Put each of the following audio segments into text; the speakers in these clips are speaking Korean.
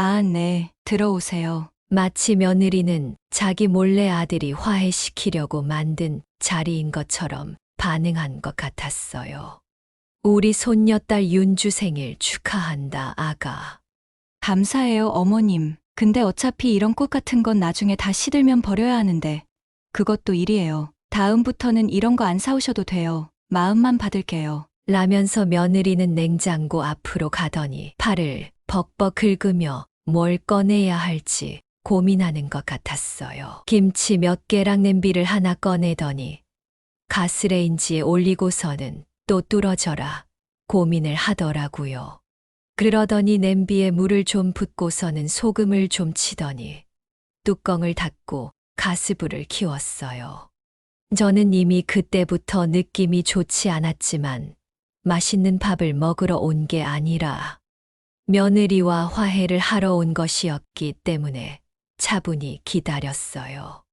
아, 네. 들어오세요. 마치 며느리는 자기 몰래 아들이 화해시키려고 만든 자리인 것처럼 반응한 것 같았어요. 우리 손녀딸 윤주 생일 축하한다, 아가. 감사해요, 어머님. 근데 어차피 이런 꽃 같은 건 나중에 다 시들면 버려야 하는데. 그것도 일이에요. 다음부터는 이런 거 안 사오셔도 돼요. 마음만 받을게요. 라면서 며느리는 냉장고 앞으로 가더니 팔을 벅벅 긁으며 뭘 꺼내야 할지 고민하는 것 같았어요. 김치 몇 개랑 냄비를 하나 꺼내더니 가스레인지에 올리고서는 또 뚫어져라 고민을 하더라고요. 그러더니 냄비에 물을 좀 붓고서는 소금을 좀 치더니 뚜껑을 닫고 가스불을 키웠어요. 저는 이미 그때부터 느낌이 좋지 않았지만 맛있는 밥을 먹으러 온 게 아니라 며느리와 화해를 하러 온 것이었기 때문에 차분히 기다렸어요.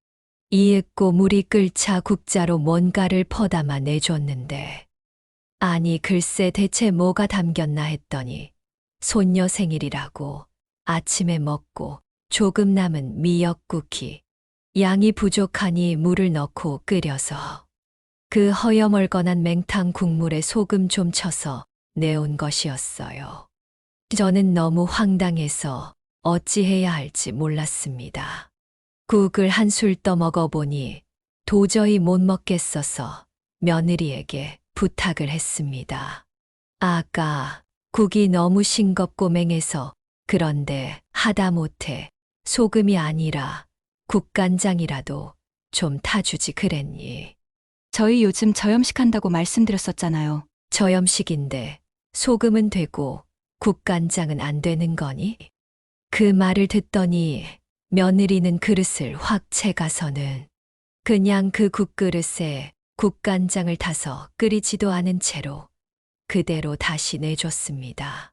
이윽고 물이 끓자 국자로 뭔가를 퍼담아 내줬는데 아니 글쎄 대체 뭐가 담겼나 했더니 손녀 생일이라고 아침에 먹고 조금 남은 미역국이 양이 부족하니 물을 넣고 끓여서 그 허여멀건한 맹탕 국물에 소금 좀 쳐서 내온 것이었어요. 저는 너무 황당해서 어찌해야 할지 몰랐습니다. 국을 한술 떠 먹어보니 도저히 못 먹겠어서 며느리에게 부탁을 했습니다. 아까 국이 너무 싱겁고 맹해서 그런데 하다못해 소금이 아니라 국간장이라도 좀 타주지 그랬니. 저희 요즘 저염식 한다고 말씀드렸었잖아요. 저염식인데 소금은 되고 국간장은 안 되는 거니? 그 말을 듣더니 며느리는 그릇을 확 채가서는 그냥 그 국그릇에 국간장을 타서 끓이지도 않은 채로 그대로 다시 내줬습니다.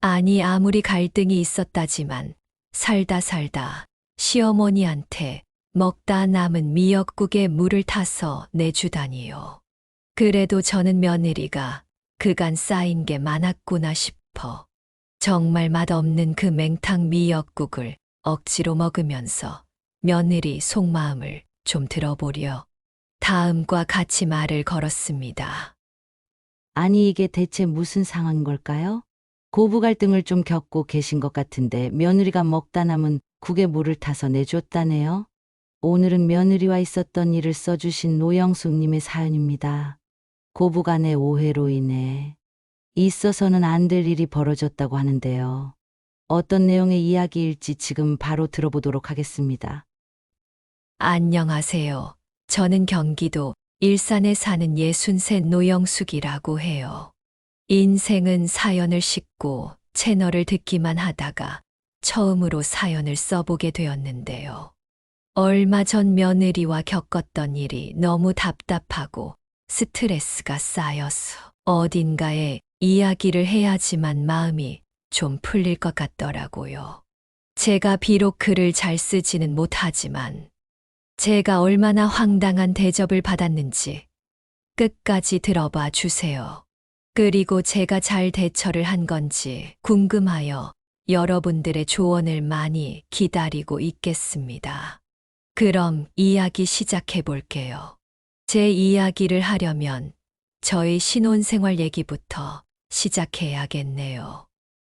아니 아무리 갈등이 있었다지만 살다 살다 시어머니한테 먹다 남은 미역국에 물을 타서 내주다니요. 그래도 저는 며느리가 그간 쌓인 게 많았구나 싶어 정말 맛없는 그 맹탕 미역국을 억지로 먹으면서 며느리 속마음을 좀 들어보려 다음과 같이 말을 걸었습니다. 아니 이게 대체 무슨 상황인 걸까요? 고부 갈등을 좀 겪고 계신 것 같은데 며느리가 먹다 남은 국에 물을 타서 내줬다네요. 오늘은 며느리와 있었던 일을 써주신 노영숙님의 사연입니다. 고부간의 오해로 인해 있어서는 안 될 일이 벌어졌다고 하는데요. 어떤 내용의 이야기일지 지금 바로 들어보도록 하겠습니다. 안녕하세요. 저는 경기도 일산에 사는 63 노영숙이라고 해요. 인생은 사연을 싣고 채널을 듣기만 하다가 처음으로 사연을 써보게 되었는데요. 얼마 전 며느리와 겪었던 일이 너무 답답하고 스트레스가 쌓여서 어딘가에 이야기를 해야지만 마음이 좀 풀릴 것 같더라고요. 제가 비록 글을 잘 쓰지는 못하지만 제가 얼마나 황당한 대접을 받았는지 끝까지 들어봐 주세요. 그리고 제가 잘 대처를 한 건지 궁금하여 여러분들의 조언을 많이 기다리고 있겠습니다. 그럼 이야기 시작해 볼게요. 제 이야기를 하려면 저희 신혼생활 얘기부터 시작해야겠네요.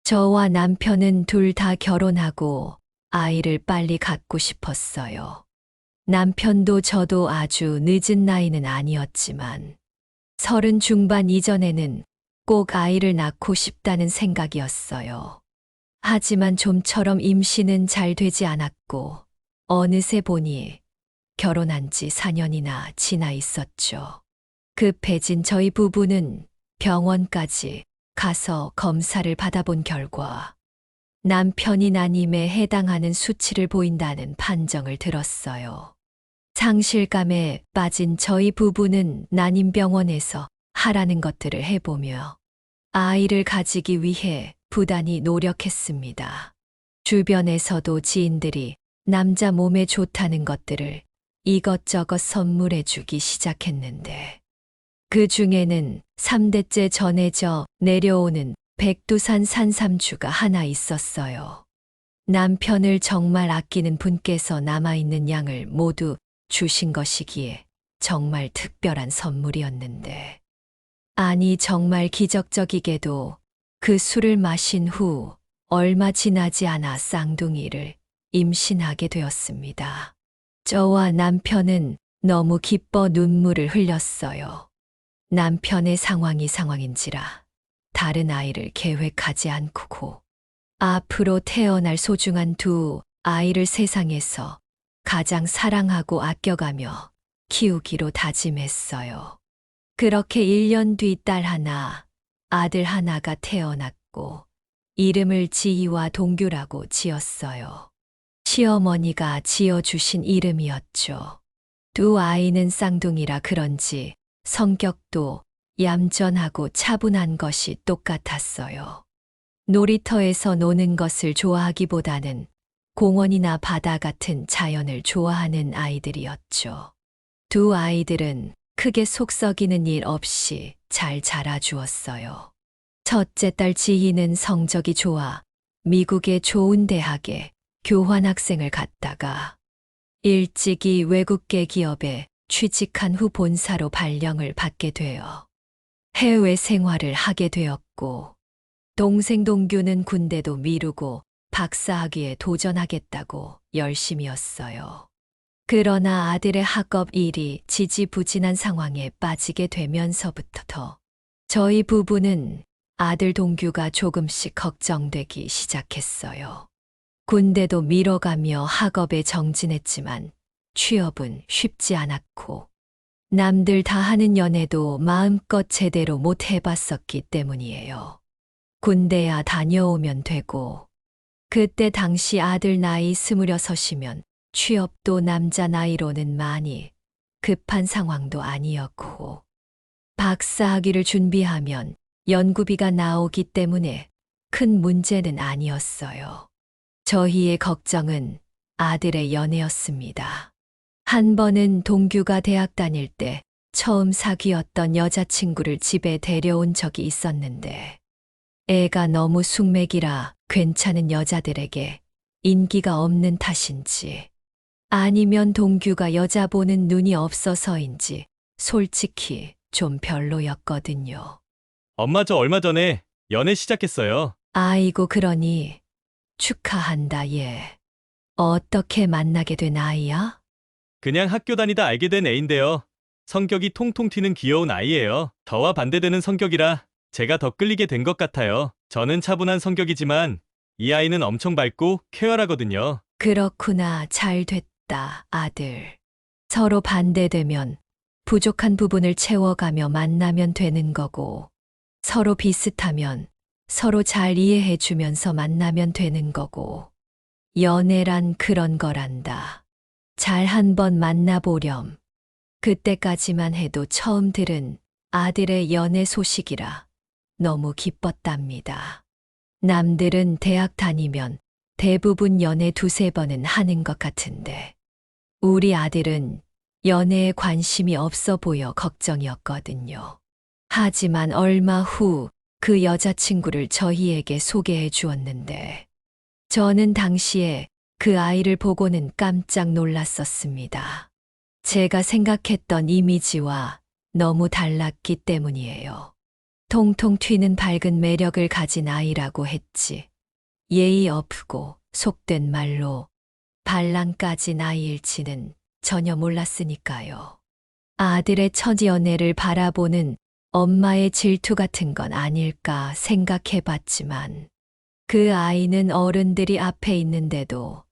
저와 남편은 둘 다 결혼하고 아이를 빨리 갖고 싶었어요. 남편도 저도 아주 늦은 나이는 아니었지만 30 중반 이전에는 꼭 아이를 낳고 싶다는 생각이었어요. 하지만 좀처럼 임신은 잘 되지 않았고 어느새 보니 결혼한 지 4년이나 지나 있었죠. 급해진 저희 부부는 병원까지 가서 검사를 받아본 결과 남편이 난임에 해당하는 수치를 보인다는 판정을 들었어요. 상실감에 빠진 저희 부부는 난임병원에서 하라는 것들을 해보며 아이를 가지기 위해 부단히 노력했습니다. 주변에서도 지인들이 남자 몸에 좋다는 것들을 이것저것 선물해 주기 시작했는데 그 중에는 3대째 전해져 내려오는 백두산 산삼주가 하나 있었어요. 남편을 정말 아끼는 분께서 남아있는 양을 모두 주신 것이기에 정말 특별한 선물이었는데. 아니, 정말 기적적이게도 그 술을 마신 후 얼마 지나지 않아 쌍둥이를 임신하게 되었습니다. 저와 남편은 너무 기뻐 눈물을 흘렸어요. 남편의 상황인지라 다른 아이를 계획하지 않고 앞으로 태어날 소중한 두 아이를 세상에서 가장 사랑하고 아껴가며 키우기로 다짐했어요. 그렇게 1년 뒤 딸 하나, 아들 하나가 태어났고 이름을 지희와 동규라고 지었어요. 시어머니가 지어주신 이름이었죠. 두 아이는 쌍둥이라 그런지 성격도 얌전하고 차분한 것이 똑같았어요. 놀이터에서 노는 것을 좋아하기보다는 공원이나 바다 같은 자연을 좋아하는 아이들이었죠. 두 아이들은 크게 속 썩이는 일 없이 잘 자라주었어요. 첫째 딸 지희는 성적이 좋아 미국의 좋은 대학에 교환학생을 갔다가 일찍이 외국계 기업에 취직한 후 본사로 발령을 받게 되어 해외 생활을 하게 되었고, 동생 동규는 군대도 미루고 박사학위에 도전하겠다고 열심이었어요. 그러나 아들의 학업 일이 지지부진한 상황에 빠지게 되면서부터 저희 부부는 아들 동규가 조금씩 걱정되기 시작했어요. 군대도 미뤄가며 학업에 정진했지만 취업은 쉽지 않았고 남들 다 하는 연애도 마음껏 제대로 못 해봤었기 때문이에요. 군대야 다녀오면 되고 그때 당시 아들 나이 26이면 취업도 남자 나이로는 많이 급한 상황도 아니었고 박사학위를 준비하면 연구비가 나오기 때문에 큰 문제는 아니었어요. 저희의 걱정은 아들의 연애였습니다. 한 번은 동규가 대학 다닐 때 처음 사귀었던 여자친구를 집에 데려온 적이 있었는데 애가 너무 숙맥이라 괜찮은 여자들에게 인기가 없는 탓인지 아니면 동규가 여자 보는 눈이 없어서인지 솔직히 좀 별로였거든요. 엄마 저 얼마 전에 연애 시작했어요. 아이고 그러니 축하한다 얘. 어떻게 만나게 된 아이야? 그냥 학교 다니다 알게 된 애인데요. 성격이 통통 튀는 귀여운 아이예요. 저와 반대되는 성격이라 제가 더 끌리게 된 것 같아요. 저는 차분한 성격이지만 이 아이는 엄청 밝고 쾌활하거든요. 그렇구나. 잘 됐다, 아들. 서로 반대되면 부족한 부분을 채워가며 만나면 되는 거고, 서로 비슷하면 서로 잘 이해해 주면서 만나면 되는 거고, 연애란 그런 거란다. 잘 한번 만나보렴. 그때까지만 해도 처음 들은 아들의 연애 소식이라 너무 기뻤답니다. 남들은 대학 다니면 대부분 연애 2~3번은 하는 것 같은데 우리 아들은 연애에 관심이 없어 보여 걱정이었거든요. 하지만 얼마 후 그 여자친구를 저희에게 소개해 주었는데 저는 당시에 그 아이를 보고는 깜짝 놀랐었습니다. 제가 생각했던 이미지와 너무 달랐기 때문이에요. 통통 튀는 밝은 매력을 가진 아이라고 했지. 예의 없고 속된 말로 반란까지 아이일지는 전혀 몰랐으니까요. 아들의 첫 연애를 바라보는 엄마의 질투 같은 건 아닐까 생각해봤지만 그 아이는 어른들이 앞에 있는데도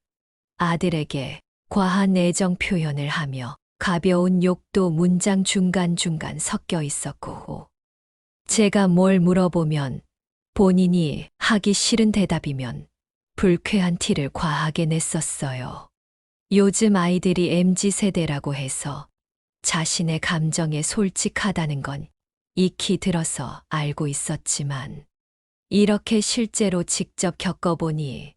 아들에게 과한 애정 표현을 하며 가벼운 욕도 문장 중간중간 섞여 있었고 제가 뭘 물어보면 본인이 하기 싫은 대답이면 불쾌한 티를 과하게 냈었어요. 요즘 아이들이 MZ세대라고 해서 자신의 감정에 솔직하다는 건 익히 들어서 알고 있었지만 이렇게 실제로 직접 겪어보니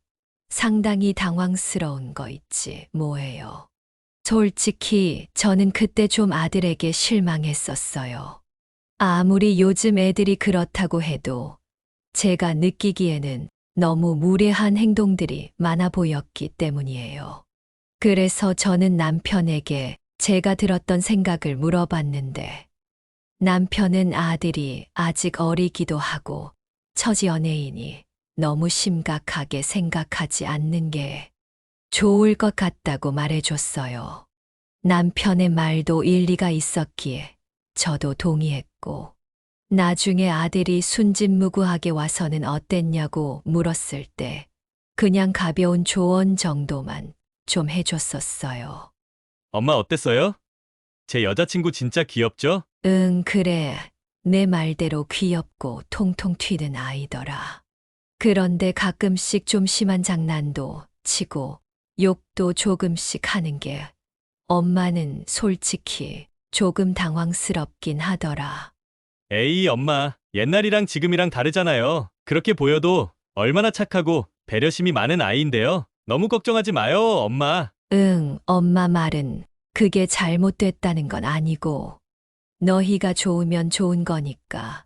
상당히 당황스러운 거 있지 뭐예요. 솔직히 저는 그때 좀 아들에게 실망했었어요. 아무리 요즘 애들이 그렇다고 해도 제가 느끼기에는 너무 무례한 행동들이 많아 보였기 때문이에요. 그래서 저는 남편에게 제가 들었던 생각을 물어봤는데, 남편은 아들이 아직 어리기도 하고 처지 연예인이 너무 심각하게 생각하지 않는 게 좋을 것 같다고 말해줬어요. 남편의 말도 일리가 있었기에 저도 동의했고, 나중에 아들이 순진무구하게 와서는 어땠냐고 물었을 때 그냥 가벼운 조언 정도만 좀 해줬었어요. 엄마 어땠어요? 제 여자친구 진짜 귀엽죠? 응, 그래. 내 말대로 귀엽고 통통 튀는 아이더라. 그런데 가끔씩 좀 심한 장난도 치고 욕도 조금씩 하는 게 엄마는 솔직히 조금 당황스럽긴 하더라. 에이, 엄마. 옛날이랑 지금이랑 다르잖아요. 그렇게 보여도 얼마나 착하고 배려심이 많은 아이인데요. 너무 걱정하지 마요, 엄마. 응, 엄마 말은 그게 잘못됐다는 건 아니고 너희가 좋으면 좋은 거니까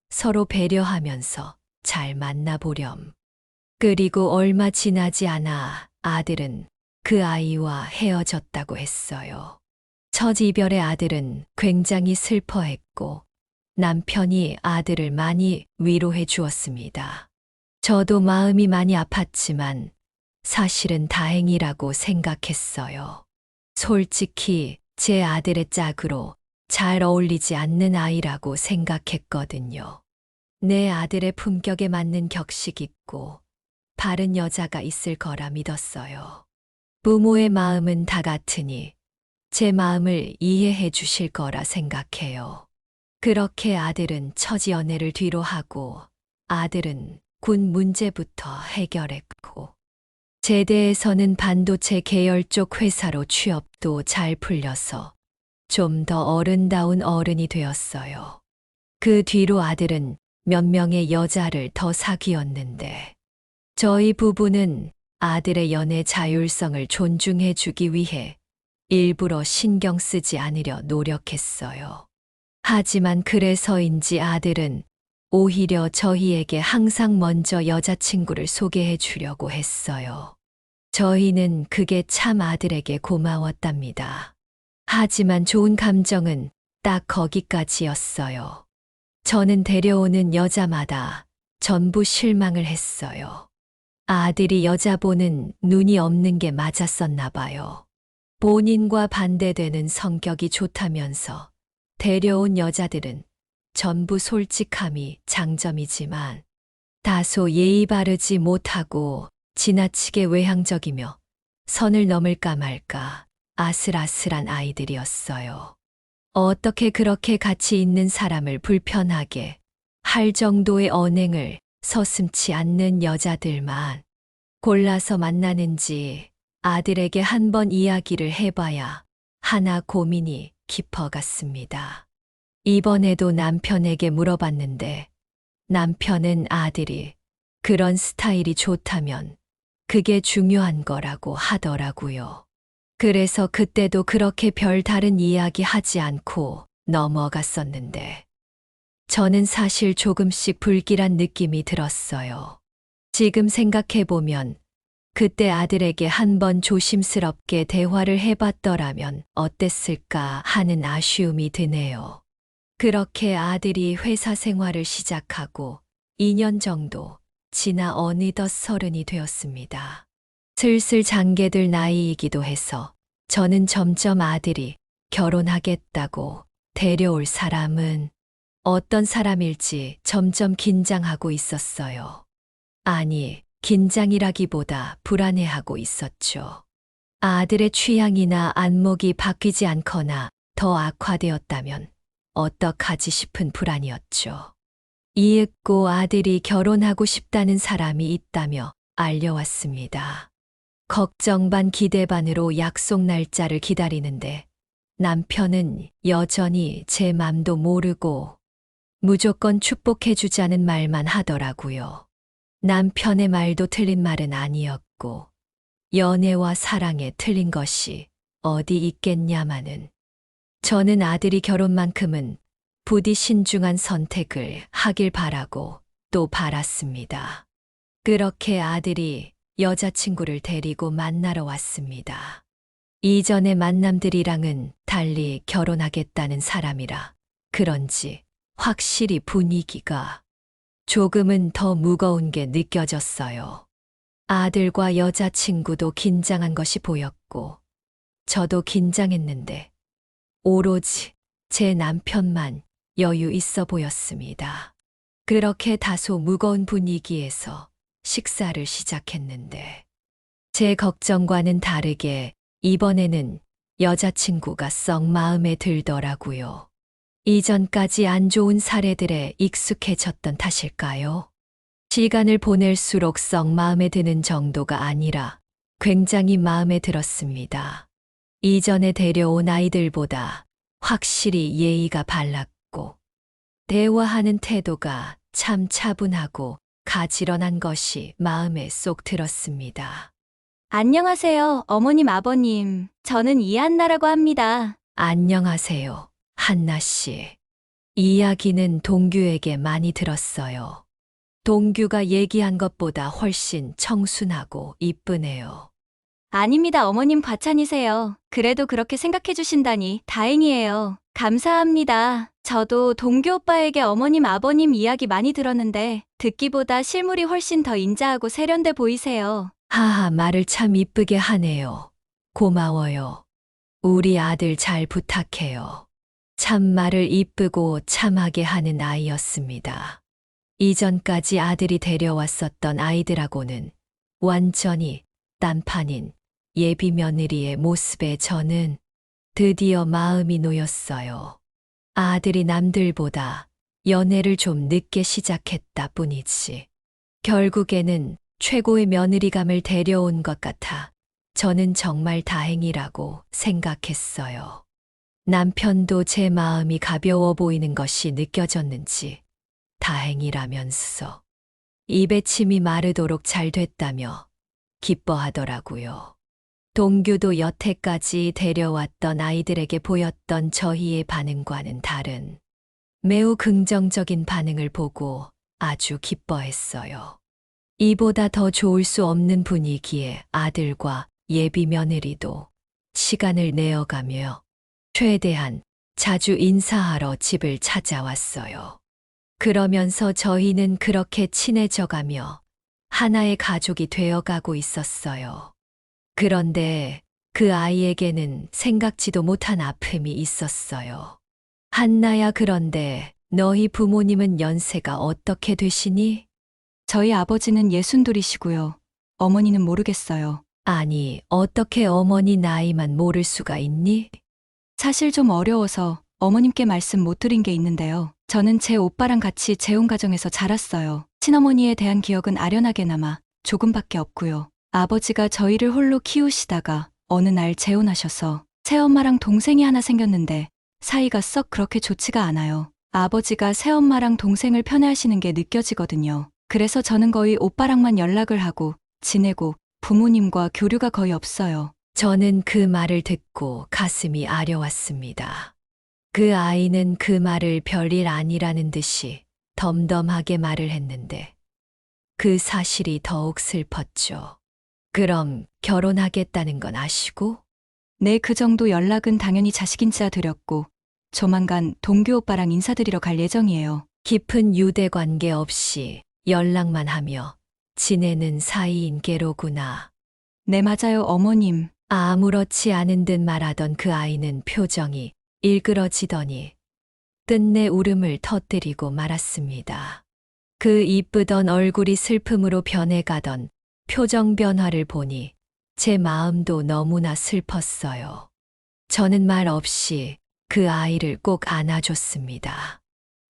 서로 배려하면서 잘 만나보렴. 그리고 얼마 지나지 않아 아들은 그 아이와 헤어졌다고 했어요. 첫 이별의 아들은 굉장히 슬퍼했고 남편이 아들을 많이 위로해 주었습니다. 저도 마음이 많이 아팠지만 사실은 다행이라고 생각했어요. 솔직히 제 아들의 짝으로 잘 어울리지 않는 아이라고 생각했거든요. 내 아들의 품격에 맞는 격식 있고 바른 여자가 있을 거라 믿었어요. 부모의 마음은 다 같으니 제 마음을 이해해 주실 거라 생각해요. 그렇게 아들은 처지 연애를 뒤로 하고 아들은 군 문제부터 해결했고 제대에서는 반도체 계열 쪽 회사로 취업도 잘 풀려서 좀 더 어른다운 어른이 되었어요. 그 뒤로 아들은 몇 명의 여자를 더 사귀었는데 저희 부부는 아들의 연애 자율성을 존중해 주기 위해 일부러 신경 쓰지 않으려 노력했어요. 하지만 그래서인지 아들은 오히려 저희에게 항상 먼저 여자친구를 소개해 주려고 했어요. 저희는 그게 참 아들에게 고마웠답니다. 하지만 좋은 감정은 딱 거기까지였어요. 저는 데려오는 여자마다 전부 실망을 했어요. 아들이 여자 보는 눈이 없는 게 맞았었나 봐요. 본인과 반대되는 성격이 좋다면서 데려온 여자들은 전부 솔직함이 장점이지만 다소 예의 바르지 못하고 지나치게 외향적이며 선을 넘을까 말까 아슬아슬한 아이들이었어요. 어떻게 그렇게 가치 있는 사람을 불편하게 할 정도의 언행을 서슴지 않는 여자들만 골라서 만나는지 아들에게 한번 이야기를 해봐야 하나 고민이 깊어갔습니다. 이번에도 남편에게 물어봤는데 남편은 아들이 그런 스타일이 좋다면 그게 중요한 거라고 하더라고요. 그래서 그때도 그렇게 별 다른 이야기 하지 않고 넘어갔었는데 저는 사실 조금씩 불길한 느낌이 들었어요. 지금 생각해보면 그때 아들에게 한번 조심스럽게 대화를 해봤더라면 어땠을까 하는 아쉬움이 드네요. 그렇게 아들이 회사 생활을 시작하고 2년 정도 지나 어느덧 30이 되었습니다. 슬슬 장개들 나이이기도 해서 저는 점점 아들이 결혼하겠다고 데려올 사람은 어떤 사람일지 점점 긴장하고 있었어요. 아니, 긴장이라기보다 불안해하고 있었죠. 아들의 취향이나 안목이 바뀌지 않거나 더 악화되었다면 어떡하지 싶은 불안이었죠. 이윽고 아들이 결혼하고 싶다는 사람이 있다며 알려왔습니다. 걱정 반 기대 반으로 약속 날짜를 기다리는데 남편은 여전히 제 맘도 모르고 무조건 축복해주자는 말만 하더라고요. 남편의 말도 틀린 말은 아니었고 연애와 사랑에 틀린 것이 어디 있겠냐마는 저는 아들이 결혼만큼은 부디 신중한 선택을 하길 바라고 또 바랐습니다. 그렇게 아들이 여자친구를 데리고 만나러 왔습니다. 이전의 만남들이랑은 달리 결혼하겠다는 사람이라 그런지 확실히 분위기가 조금은 더 무거운 게 느껴졌어요. 아들과 여자친구도 긴장한 것이 보였고, 저도 긴장했는데, 오로지 제 남편만 여유 있어 보였습니다. 그렇게 다소 무거운 분위기에서 식사를 시작했는데, 제 걱정과는 다르게 이번에는 여자친구가 썩 마음에 들더라고요. 이전까지 안 좋은 사례들에 익숙해졌던 탓일까요? 시간을 보낼수록 썩 마음에 드는 정도가 아니라 굉장히 마음에 들었습니다. 이전에 데려온 아이들보다 확실히 예의가 발랐고, 대화하는 태도가 참 차분하고 가지런한 것이 마음에 쏙 들었습니다. 안녕하세요, 어머님, 아버님. 저는 이한나라고 합니다. 안녕하세요, 한나 씨. 이야기는 동규에게 많이 들었어요. 동규가 얘기한 것보다 훨씬 청순하고 이쁘네요. 아닙니다, 어머님 과찬이세요. 그래도 그렇게 생각해 주신다니 다행이에요. 감사합니다. 저도 동규 오빠에게 어머님, 아버님 이야기 많이 들었는데 듣기보다 실물이 훨씬 더 인자하고 세련돼 보이세요. 하하, 말을 참 이쁘게 하네요. 고마워요. 우리 아들 잘 부탁해요. 참 말을 이쁘고 참하게 하는 아이였습니다. 이전까지 아들이 데려왔었던 아이들하고는 완전히 딴판인 예비 며느리의 모습에 저는 드디어 마음이 놓였어요. 아들이 남들보다 연애를 좀 늦게 시작했다 뿐이지. 결국에는 최고의 며느리감을 데려온 것 같아 저는 정말 다행이라고 생각했어요. 남편도 제 마음이 가벼워 보이는 것이 느껴졌는지 다행이라면서 입에 침이 마르도록 잘 됐다며 기뻐하더라고요. 동규도 여태까지 데려왔던 아이들에게 보였던 저희의 반응과는 다른 매우 긍정적인 반응을 보고 아주 기뻐했어요. 이보다 더 좋을 수 없는 분위기에 아들과 예비 며느리도 시간을 내어가며 최대한 자주 인사하러 집을 찾아왔어요. 그러면서 저희는 그렇게 친해져가며 하나의 가족이 되어가고 있었어요. 그런데 그 아이에게는 생각지도 못한 아픔이 있었어요. 한나야, 그런데 너희 부모님은 연세가 어떻게 되시니? 저희 아버지는 62이시고요. 어머니는 모르겠어요. 아니, 어떻게 어머니 나이만 모를 수가 있니? 사실 좀 어려워서 어머님께 말씀 못 드린 게 있는데요. 저는 제 오빠랑 같이 재혼 가정에서 자랐어요. 친어머니에 대한 기억은 아련하게나마 조금밖에 없고요. 아버지가 저희를 홀로 키우시다가 어느 날 재혼하셔서 새엄마랑 동생이 하나 생겼는데 사이가 썩 그렇게 좋지가 않아요. 아버지가 새엄마랑 동생을 편애하시는 게 느껴지거든요. 그래서 저는 거의 오빠랑만 연락을 하고 지내고 부모님과 교류가 거의 없어요. 저는 그 말을 듣고 가슴이 아려왔습니다. 그 아이는 그 말을 별일 아니라는 듯이 덤덤하게 말을 했는데 그 사실이 더욱 슬펐죠. 그럼 결혼하겠다는 건 아시고? 네, 그 정도 연락은 당연히 자식인지라 드렸고 조만간 동규 오빠랑 인사드리러 갈 예정이에요. 깊은 유대 관계 없이 연락만 하며 지내는 사이인 게로구나. 네, 맞아요, 어머님. 아무렇지 않은 듯 말하던 그 아이는 표정이 일그러지더니 끝내 울음을 터뜨리고 말았습니다. 그 이쁘던 얼굴이 슬픔으로 변해가던 표정 변화를 보니 제 마음도 너무나 슬펐어요. 저는 말 없이 그 아이를 꼭 안아줬습니다.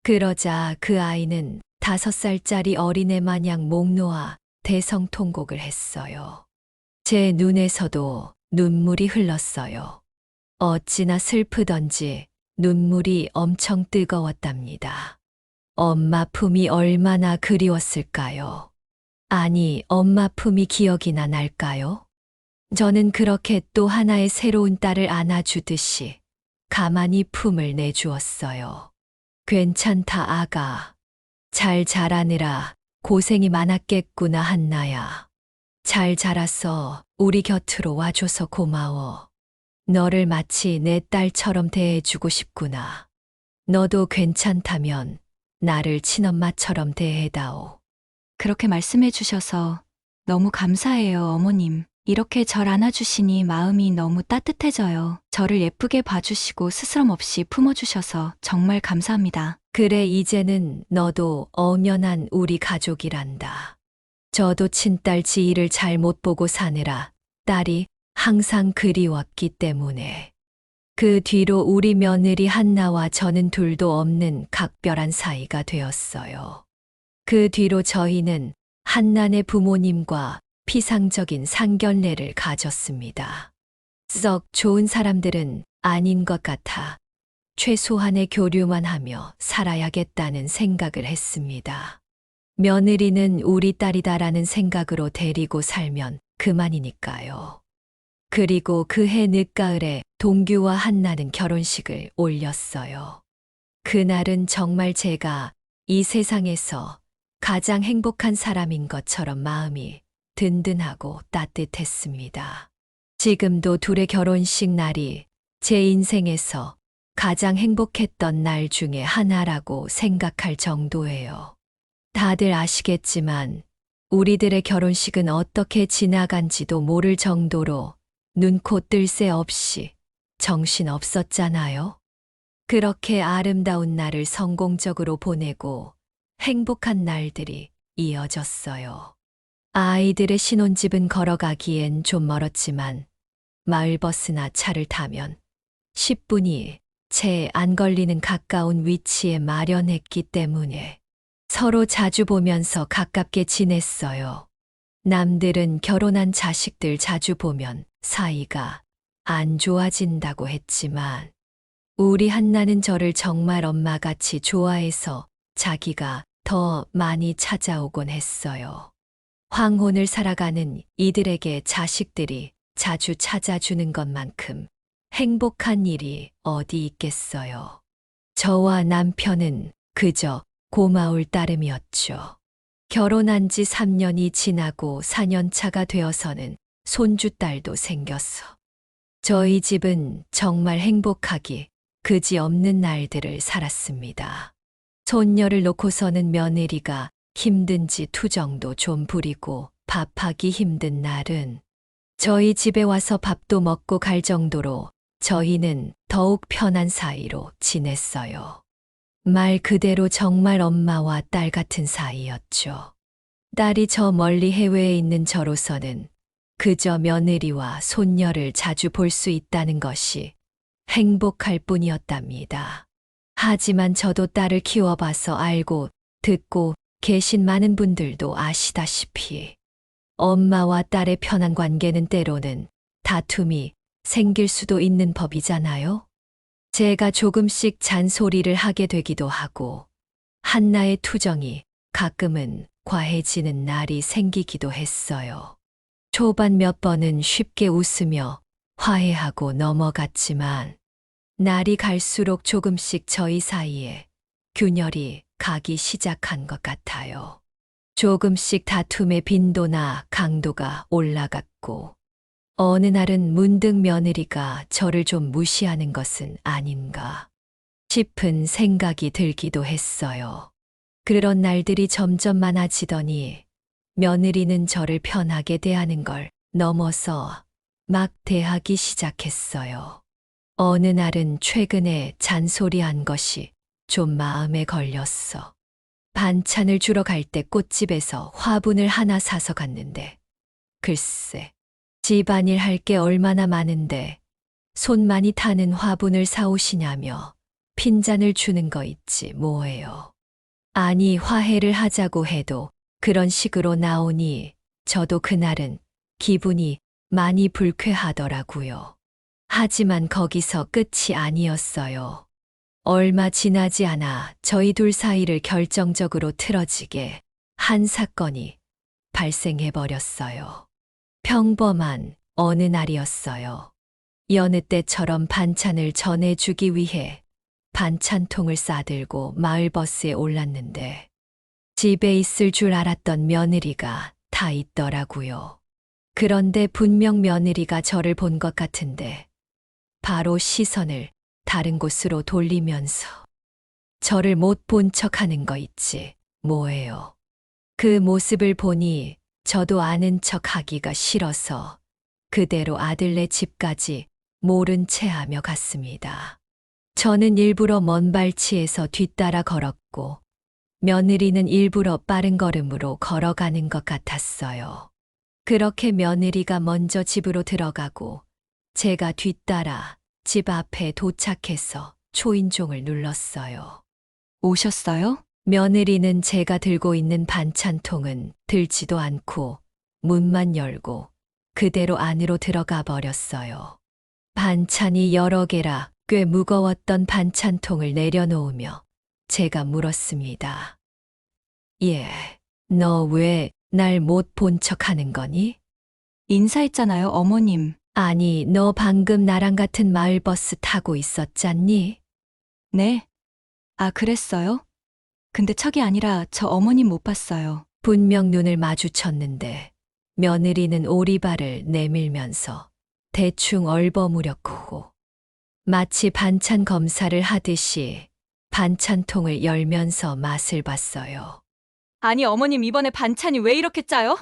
그러자 그 아이는 5살짜리 어린애 마냥 목 놓아 대성통곡을 했어요. 제 눈에서도 눈물이 흘렀어요. 어찌나 슬프던지 눈물이 엄청 뜨거웠답니다. 엄마 품이 얼마나 그리웠을까요? 아니, 엄마 품이 기억이나 날까요? 저는 그렇게 또 하나의 새로운 딸을 안아주듯이 가만히 품을 내주었어요. 괜찮다, 아가. 잘 자라느라 고생이 많았겠구나, 한나야. 잘 자라서 우리 곁으로 와줘서 고마워. 너를 마치 내 딸처럼 대해주고 싶구나. 너도 괜찮다면 나를 친엄마처럼 대해다오. 그렇게 말씀해 주셔서 너무 감사해요, 어머님. 이렇게 절 안아주시니 마음이 너무 따뜻해져요. 저를 예쁘게 봐주시고 스스럼 없이 품어주셔서 정말 감사합니다. 그래, 이제는 너도 엄연한 우리 가족이란다. 저도 친딸 지희를 잘 못 보고 사느라 딸이 항상 그리웠기 때문에. 그 뒤로 우리 며느리 한나와 저는 둘도 없는 각별한 사이가 되었어요. 그 뒤로 저희는 한나네 부모님과 피상적인 상견례를 가졌습니다. 썩 좋은 사람들은 아닌 것 같아 최소한의 교류만 하며 살아야겠다는 생각을 했습니다. 며느리는 우리 딸이다라는 생각으로 데리고 살면 그만이니까요. 그리고 그해 늦가을에 동규와 한나는 결혼식을 올렸어요. 그날은 정말 제가 이 세상에서 가장 행복한 사람인 것처럼 마음이 든든하고 따뜻했습니다. 지금도 둘의 결혼식 날이 제 인생에서 가장 행복했던 날 중에 하나라고 생각할 정도예요. 다들 아시겠지만 우리들의 결혼식은 어떻게 지나간지도 모를 정도로 눈코 뜰 새 없이 정신 없었잖아요. 그렇게 아름다운 날을 성공적으로 보내고 행복한 날들이 이어졌어요. 아이들의 신혼집은 걸어가기엔 좀 멀었지만 마을버스나 차를 타면 10분이 채 안 걸리는 가까운 위치에 마련했기 때문에 서로 자주 보면서 가깝게 지냈어요. 남들은 결혼한 자식들 자주 보면 사이가 안 좋아진다고 했지만 우리 한나는 저를 정말 엄마같이 좋아해서 자기가 더 많이 찾아오곤 했어요. 황혼을 살아가는 이들에게 자식들이 자주 찾아주는 것만큼 행복한 일이 어디 있겠어요. 저와 남편은 그저 고마울 따름이었죠. 결혼한 지 3년이 지나고 4년차가 되어서는 손주딸도 생겼어. 저희 집은 정말 행복하기 그지없는 날들을 살았습니다. 손녀를 놓고서는 며느리가 힘든지 투정도 좀 부리고 밥하기 힘든 날은 저희 집에 와서 밥도 먹고 갈 정도로 저희는 더욱 편한 사이로 지냈어요. 말 그대로 정말 엄마와 딸 같은 사이였죠. 딸이 저 멀리 해외에 있는 저로서는 그저 며느리와 손녀를 자주 볼 수 있다는 것이 행복할 뿐이었답니다. 하지만 저도 딸을 키워봐서 알고 듣고 계신 많은 분들도 아시다시피 엄마와 딸의 편한 관계는 때로는 다툼이 생길 수도 있는 법이잖아요. 제가 조금씩 잔소리를 하게 되기도 하고 한나의 투정이 가끔은 과해지는 날이 생기기도 했어요. 초반 몇 번은 쉽게 웃으며 화해하고 넘어갔지만 날이 갈수록 조금씩 저희 사이에 균열이 가기 시작한 것 같아요. 조금씩 다툼의 빈도나 강도가 올라갔고 어느 날은 문득 며느리가 저를 좀 무시하는 것은 아닌가 싶은 생각이 들기도 했어요. 그런 날들이 점점 많아지더니 며느리는 저를 편하게 대하는 걸 넘어서 막 대하기 시작했어요. 어느 날은 최근에 잔소리한 것이 좀 마음에 걸렸어. 반찬을 주러 갈 때 꽃집에서 화분을 하나 사서 갔는데 글쎄 집안일 할 게 얼마나 많은데 손 많이 타는 화분을 사오시냐며 핀잔을 주는 거 있지 뭐예요. 아니 화해를 하자고 해도 그런 식으로 나오니 저도 그날은 기분이 많이 불쾌하더라고요. 하지만 거기서 끝이 아니었어요. 얼마 지나지 않아 저희 둘 사이를 결정적으로 틀어지게 한 사건이 발생해버렸어요. 평범한 어느 날이었어요. 여느 때처럼 반찬을 전해주기 위해 반찬통을 싸들고 마을버스에 올랐는데 집에 있을 줄 알았던 며느리가 다 있더라고요. 그런데 분명 며느리가 저를 본 것 같은데 바로 시선을 다른 곳으로 돌리면서 저를 못 본 척하는 거 있지 뭐예요. 그 모습을 보니 저도 아는 척 하기가 싫어서 그대로 아들네 집까지 모른 채 하며 갔습니다. 저는 일부러 먼 발치에서 뒤따라 걸었고 며느리는 일부러 빠른 걸음으로 걸어가는 것 같았어요. 그렇게 며느리가 먼저 집으로 들어가고 제가 뒤따라 집 앞에 도착해서 초인종을 눌렀어요. 오셨어요? 며느리는 제가 들고 있는 반찬통은 들지도 않고 문만 열고 그대로 안으로 들어가 버렸어요. 반찬이 여러 개라 꽤 무거웠던 반찬통을 내려놓으며 제가 물었습니다. 예, 너 왜 날 못 본 척 하는 거니? 인사했잖아요, 어머님. 아니, 너 방금 나랑 같은 마을버스 타고 있었잖니? 네. 아, 그랬어요? 근데 척이 아니라 저 어머님 못 봤어요. 분명 눈을 마주쳤는데 며느리는 오리발을 내밀면서 대충 얼버무렸고 마치 반찬 검사를 하듯이 반찬통을 열면서 맛을 봤어요. 아니, 어머님 이번에 반찬이 왜 이렇게 짜요?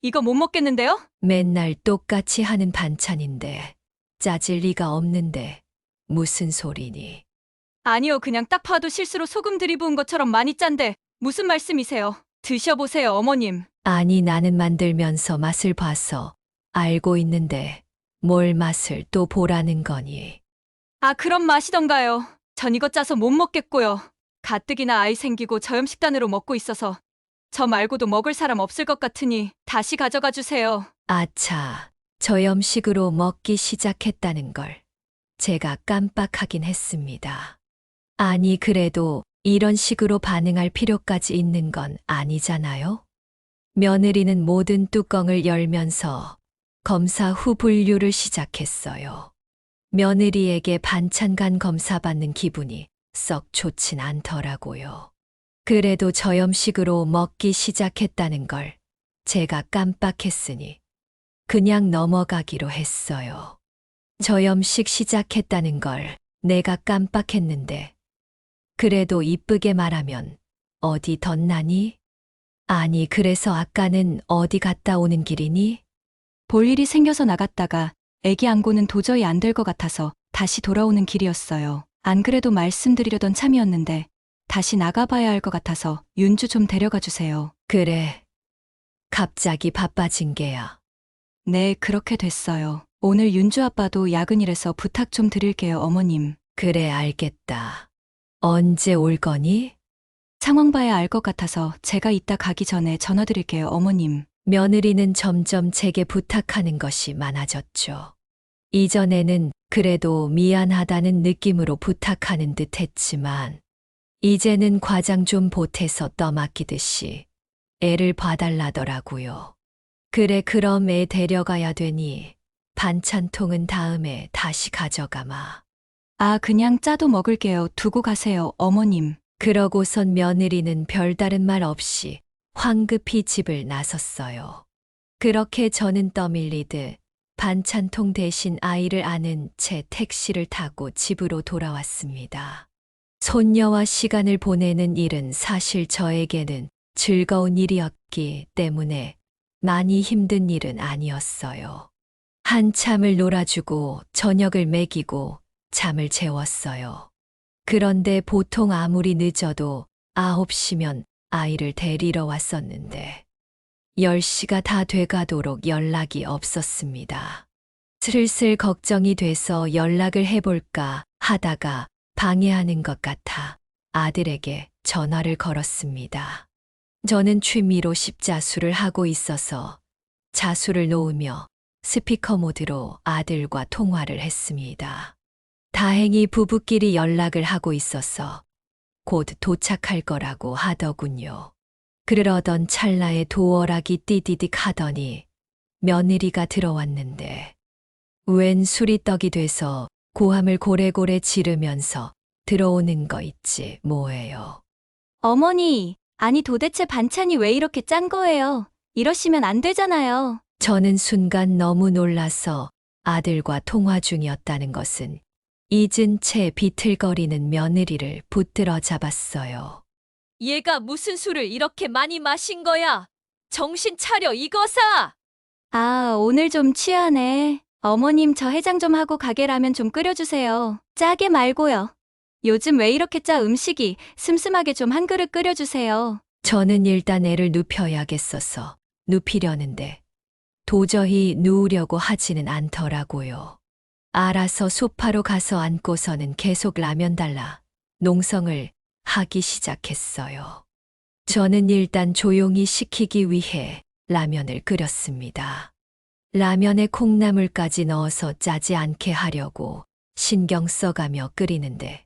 이거 못 먹겠는데요? 맨날 똑같이 하는 반찬인데 짜질 리가 없는데 무슨 소리니? 아니요, 그냥 딱 봐도 실수로 소금 들이부은 것처럼 많이 짠데 무슨 말씀이세요? 드셔보세요, 어머님. 아니 나는 만들면서 맛을 봐서 알고 있는데 뭘 맛을 또 보라는 거니? 아, 그럼 마시던가요. 전 이거 짜서 못 먹겠고요. 가뜩이나 아이 생기고 저염식단으로 먹고 있어서 저 말고도 먹을 사람 없을 것 같으니 다시 가져가 주세요. 아차, 저염식으로 먹기 시작했다는 걸 제가 깜빡하긴 했습니다. 아니 그래도 이런 식으로 반응할 필요까지 있는 건 아니잖아요? 며느리는 모든 뚜껑을 열면서 검사 후 분류를 시작했어요. 며느리에게 반찬간 검사받는 기분이 썩 좋진 않더라고요. 그래도 저염식으로 먹기 시작했다는 걸 제가 깜빡했으니 그냥 넘어가기로 했어요. 저염식 시작했다는 걸 내가 깜빡했는데 그래도 이쁘게 말하면 어디 덧나니? 아니 그래서 아까는 어디 갔다 오는 길이니? 볼 일이 생겨서 나갔다가 애기 안고는 도저히 안 될 것 같아서 다시 돌아오는 길이었어요. 안 그래도 말씀드리려던 참이었는데 다시 나가봐야 할 것 같아서 윤주 좀 데려가 주세요. 그래. 갑자기 바빠진 게야. 네, 그렇게 됐어요. 오늘 윤주 아빠도 야근이라서 부탁 좀 드릴게요, 어머님. 그래 알겠다. 언제 올 거니? 상황 봐야 알 것 같아서 제가 이따 가기 전에 전화 드릴게요, 어머님. 며느리는 점점 제게 부탁하는 것이 많아졌죠. 이전에는 그래도 미안하다는 느낌으로 부탁하는 듯 했지만 이제는 과장 좀 보태서 떠맡기듯이 애를 봐달라더라고요. 그래 그럼 애 데려가야 되니 반찬통은 다음에 다시 가져가마. 아, 그냥 짜도 먹을게요. 두고 가세요, 어머님. 그러고선 며느리는 별다른 말 없이 황급히 집을 나섰어요. 그렇게 저는 떠밀리듯 반찬통 대신 아이를 안은 채 택시를 타고 집으로 돌아왔습니다. 손녀와 시간을 보내는 일은 사실 저에게는 즐거운 일이었기 때문에 많이 힘든 일은 아니었어요. 한참을 놀아주고 저녁을 먹이고 잠을 재웠어요. 그런데 보통 아무리 늦어도 9시면 아이를 데리러 왔었는데 10시가 다 돼가도록 연락이 없었습니다. 슬슬 걱정이 돼서 연락을 해볼까 하다가 방해하는 것 같아 아들에게 전화를 걸었습니다. 저는 취미로 십자수를 하고 있어서 자수를 놓으며 스피커 모드로 아들과 통화를 했습니다. 다행히 부부끼리 연락을 하고 있어서 곧 도착할 거라고 하더군요. 그러던 찰나에 도어락이 띠디딕 하더니 며느리가 들어왔는데 웬 술이 떡이 돼서 고함을 고래고래 지르면서 들어오는 거 있지 뭐예요. 어머니, 아니 도대체 반찬이 왜 이렇게 짠 거예요? 이러시면 안 되잖아요. 저는 순간 너무 놀라서 아들과 통화 중이었다는 것은 잊은 채 비틀거리는 며느리를 붙들어 잡았어요. 얘가 무슨 술을 이렇게 많이 마신 거야? 정신 차려, 이거사! 아, 오늘 좀 취하네. 어머님 저 해장 좀 하고 가게 라면 좀 끓여주세요. 짜게 말고요. 요즘 왜 이렇게 짜 음식이 슴슴하게 좀 한 그릇 끓여주세요. 저는 일단 애를 눕혀야겠어서 눕히려는데 도저히 누우려고 하지는 않더라고요. 알아서 소파로 가서 앉고서는 계속 라면 달라 농성을 하기 시작했어요. 저는 일단 조용히 식히기 위해 라면을 끓였습니다. 라면에 콩나물까지 넣어서 짜지 않게 하려고 신경 써가며 끓이는데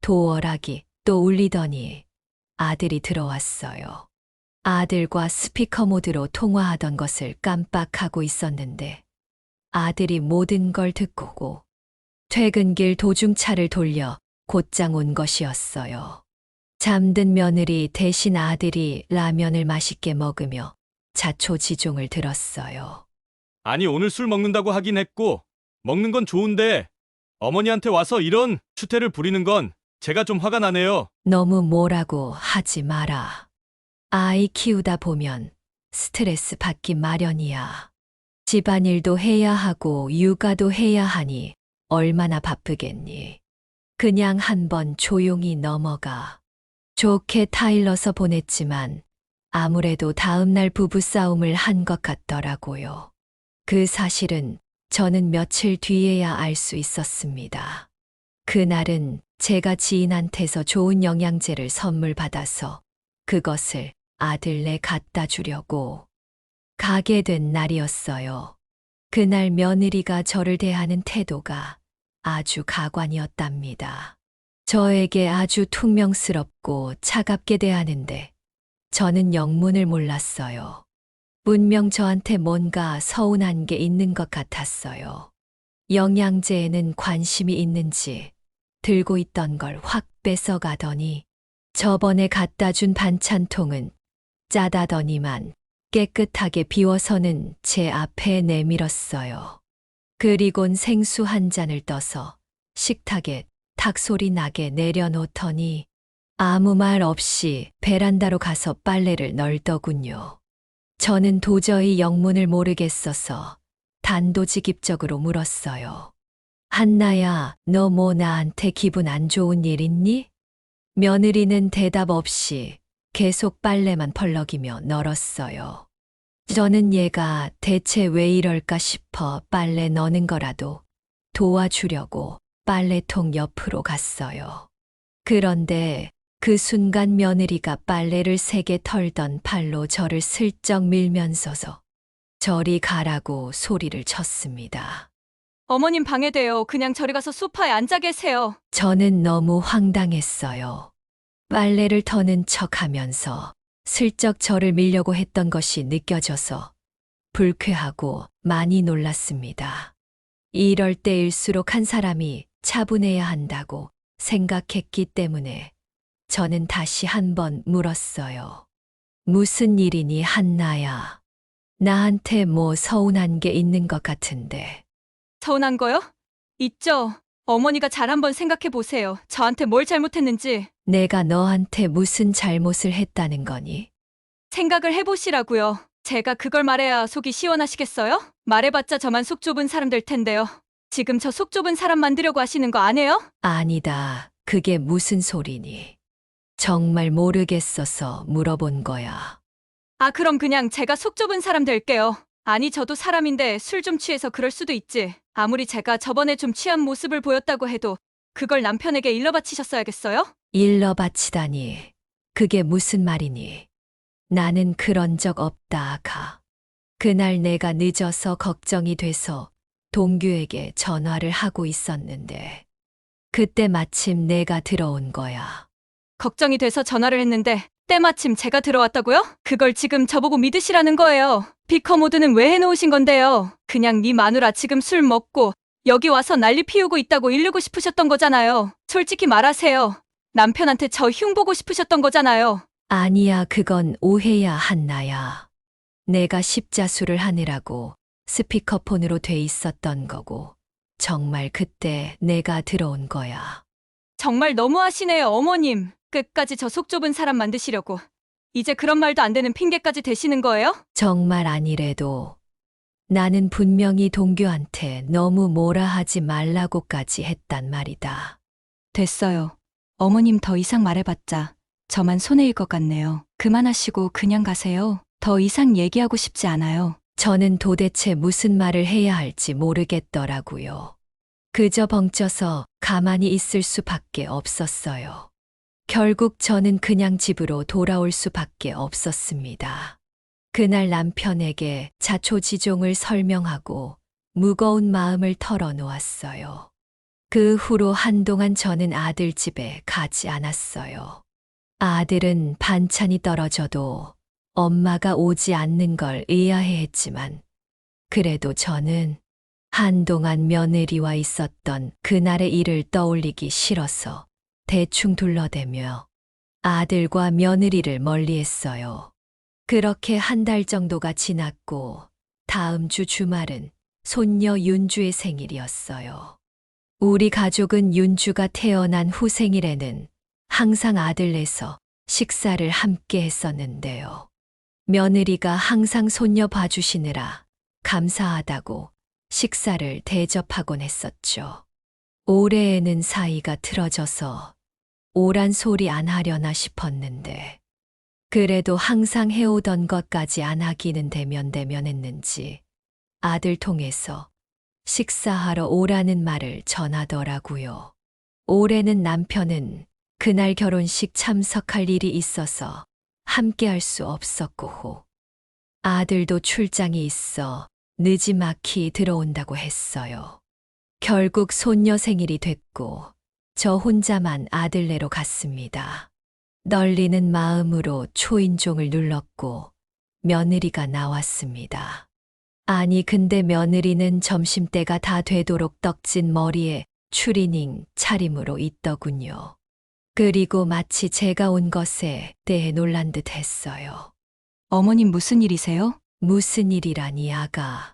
도어락이 또 울리더니 아들이 들어왔어요. 아들과 스피커 모드로 통화하던 것을 깜빡하고 있었는데 아들이 모든 걸 듣고고 퇴근길 도중차를 돌려 곧장 온 것이었어요. 잠든 며느리 대신 아들이 라면을 맛있게 먹으며 자초지종을 들었어요. 아니, 오늘 술 먹는다고 하긴 했고, 먹는 건 좋은데, 어머니한테 와서 이런 추태를 부리는 건 제가 좀 화가 나네요. 너무 뭐라고 하지 마라. 아이 키우다 보면 스트레스 받기 마련이야. 집안일도 해야 하고 육아도 해야 하니 얼마나 바쁘겠니. 그냥 한번 조용히 넘어가. 좋게 타일러서 보냈지만 아무래도 다음날 부부싸움을 한 것 같더라고요. 그 사실은 저는 며칠 뒤에야 알 수 있었습니다. 그날은 제가 지인한테서 좋은 영양제를 선물 받아서 그것을 아들네 갖다 주려고 가게 된 날이었어요. 그날 며느리가 저를 대하는 태도가 아주 가관이었답니다. 저에게 아주 퉁명스럽고 차갑게 대하는데 저는 영문을 몰랐어요. 분명 저한테 뭔가 서운한 게 있는 것 같았어요. 영양제에는 관심이 있는지 들고 있던 걸 확 뺏어가더니 저번에 갖다 준 반찬통은 짜다더니만 깨끗하게 비워서는 제 앞에 내밀었어요. 그리곤 생수 한 잔을 떠서 식탁에 탁소리 나게 내려놓더니 아무 말 없이 베란다로 가서 빨래를 널더군요. 저는 도저히 영문을 모르겠어서 단도직입적으로 물었어요. 한나야, 너 뭐 나한테 기분 안 좋은 일 있니? 며느리는 대답 없이 계속 빨래만 펄럭이며 널었어요. 저는 얘가 대체 왜 이럴까 싶어 빨래 너는 거라도 도와주려고 빨래통 옆으로 갔어요. 그런데 그 순간 며느리가 빨래를 세게 털던 팔로 저를 슬쩍 밀면서서 저리 가라고 소리를 쳤습니다. 어머님 방해돼요. 그냥 저리 가서 소파에 앉아 계세요. 저는 너무 황당했어요. 빨래를 터는 척 하면서 슬쩍 저를 밀려고 했던 것이 느껴져서 불쾌하고 많이 놀랐습니다. 이럴 때일수록 한 사람이 차분해야 한다고 생각했기 때문에 저는 다시 한번 물었어요. 무슨 일이니, 한나야? 나한테 뭐 서운한 게 있는 것 같은데. 서운한 거요? 있죠. 어머니가 잘 한번 생각해 보세요. 저한테 뭘 잘못했는지. 내가 너한테 무슨 잘못을 했다는 거니? 생각을 해보시라고요. 제가 그걸 말해야 속이 시원하시겠어요? 말해봤자 저만 속 좁은 사람 될 텐데요. 지금 저 속 좁은 사람 만들려고 하시는 거 아니에요? 아니다. 그게 무슨 소리니? 정말 모르겠어서 물어본 거야. 아, 그럼 그냥 제가 속 좁은 사람 될게요. 아니, 저도 사람인데 술 좀 취해서 그럴 수도 있지. 아무리 제가 저번에 좀 취한 모습을 보였다고 해도 그걸 남편에게 일러 바치셨어야겠어요? 일러 바치다니. 그게 무슨 말이니? 나는 그런 적 없다, 아가. 그날 내가 늦어서 걱정이 돼서 동규에게 전화를 하고 있었는데 그때 마침 내가 들어온 거야. 걱정이 돼서 전화를 했는데 때마침 제가 들어왔다고요? 그걸 지금 저보고 믿으시라는 거예요. 비커 모드는 왜 해놓으신 건데요? 그냥 네 마누라 지금 술 먹고 여기 와서 난리 피우고 있다고 이르고 싶으셨던 거잖아요. 솔직히 말하세요. 남편한테 저 흉보고 싶으셨던 거잖아요. 아니야, 그건 오해야, 한나야. 내가 십자수를 하느라고 스피커폰으로 돼 있었던 거고, 정말 그때 내가 들어온 거야. 정말 너무하시네요, 어머님. 끝까지 저 속 좁은 사람 만드시려고. 이제 그런 말도 안 되는 핑계까지 대시는 거예요? 정말 아니래도 나는 분명히 동규한테 너무 뭐라 하지 말라고까지 했단 말이다. 됐어요. 어머님 더 이상 말해봤자 저만 손해일 것 같네요. 그만하시고 그냥 가세요. 더 이상 얘기하고 싶지 않아요. 저는 도대체 무슨 말을 해야 할지 모르겠더라고요. 그저 벙쪄서 가만히 있을 수밖에 없었어요. 결국 저는 그냥 집으로 돌아올 수밖에 없었습니다. 그날 남편에게 자초지종을 설명하고 무거운 마음을 털어놓았어요. 그 후로 한동안 저는 아들 집에 가지 않았어요. 아들은 반찬이 떨어져도 엄마가 오지 않는 걸 의아해했지만, 그래도 저는 한동안 며느리와 있었던 그날의 일을 떠올리기 싫어서 대충 둘러대며 아들과 며느리를 멀리했어요. 그렇게 한 달 정도가 지났고, 다음 주 주말은 손녀 윤주의 생일이었어요. 우리 가족은 윤주가 태어난 후 생일에는 항상 아들네서 식사를 함께 했었는데요. 며느리가 항상 손녀 봐주시느라 감사하다고 식사를 대접하곤 했었죠. 올해에는 사이가 틀어져서 오란 소리 안 하려나 싶었는데, 그래도 항상 해오던 것까지 안 하기는 대면대면했는지 아들 통해서 식사하러 오라는 말을 전하더라고요. 올해는 남편은 그날 결혼식 참석할 일이 있어서 함께 할 수 없었고, 아들도 출장이 있어 늦지막히 들어온다고 했어요. 결국 손녀 생일이 됐고 저 혼자만 아들네로 갔습니다. 떨리는 마음으로 초인종을 눌렀고 며느리가 나왔습니다. 아니 근데 며느리는 점심때가 다 되도록 떡진 머리에 추리닝 차림으로 있더군요. 그리고 마치 제가 온 것에 대해 놀란 듯 했어요. 어머님 무슨 일이세요? 무슨 일이라니 아가.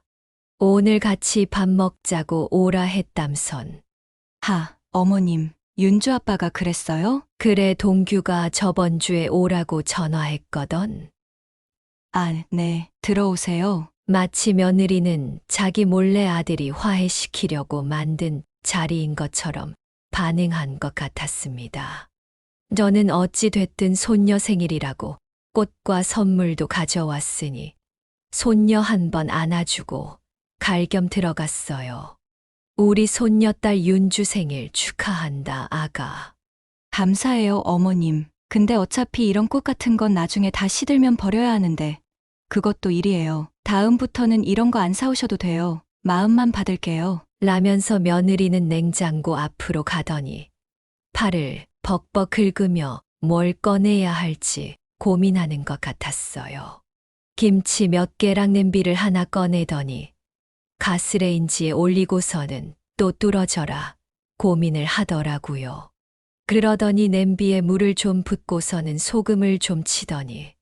오늘 같이 밥 먹자고 오라 했담선. 어머님, 윤주 아빠가 그랬어요? 그래 동규가 저번 주에 오라고 전화했거든. 네, 들어오세요. 마치 며느리는 자기 몰래 아들이 화해시키려고 만든 자리인 것처럼 반응한 것 같았습니다. 저는 어찌 됐든 손녀 생일이라고 꽃과 선물도 가져왔으니 손녀 한번 안아주고 갈 겸 들어갔어요. 우리 손녀딸 윤주 생일 축하한다, 아가. 감사해요, 어머님. 근데 어차피 이런 꽃 같은 건 나중에 다 시들면 버려야 하는데 그것도 일이에요. 다음부터는 이런 거 안 사오셔도 돼요. 마음만 받을게요. 라면서 며느리는 냉장고 앞으로 가더니 팔을 벅벅 긁으며 뭘 꺼내야 할지 고민하는 것 같았어요. 김치 몇 개랑 냄비를 하나 꺼내더니 가스레인지에 올리고서는 또 뚫어져라 고민을 하더라고요. 그러더니 냄비에 물을 좀 붓고서는 소금을 좀 치더니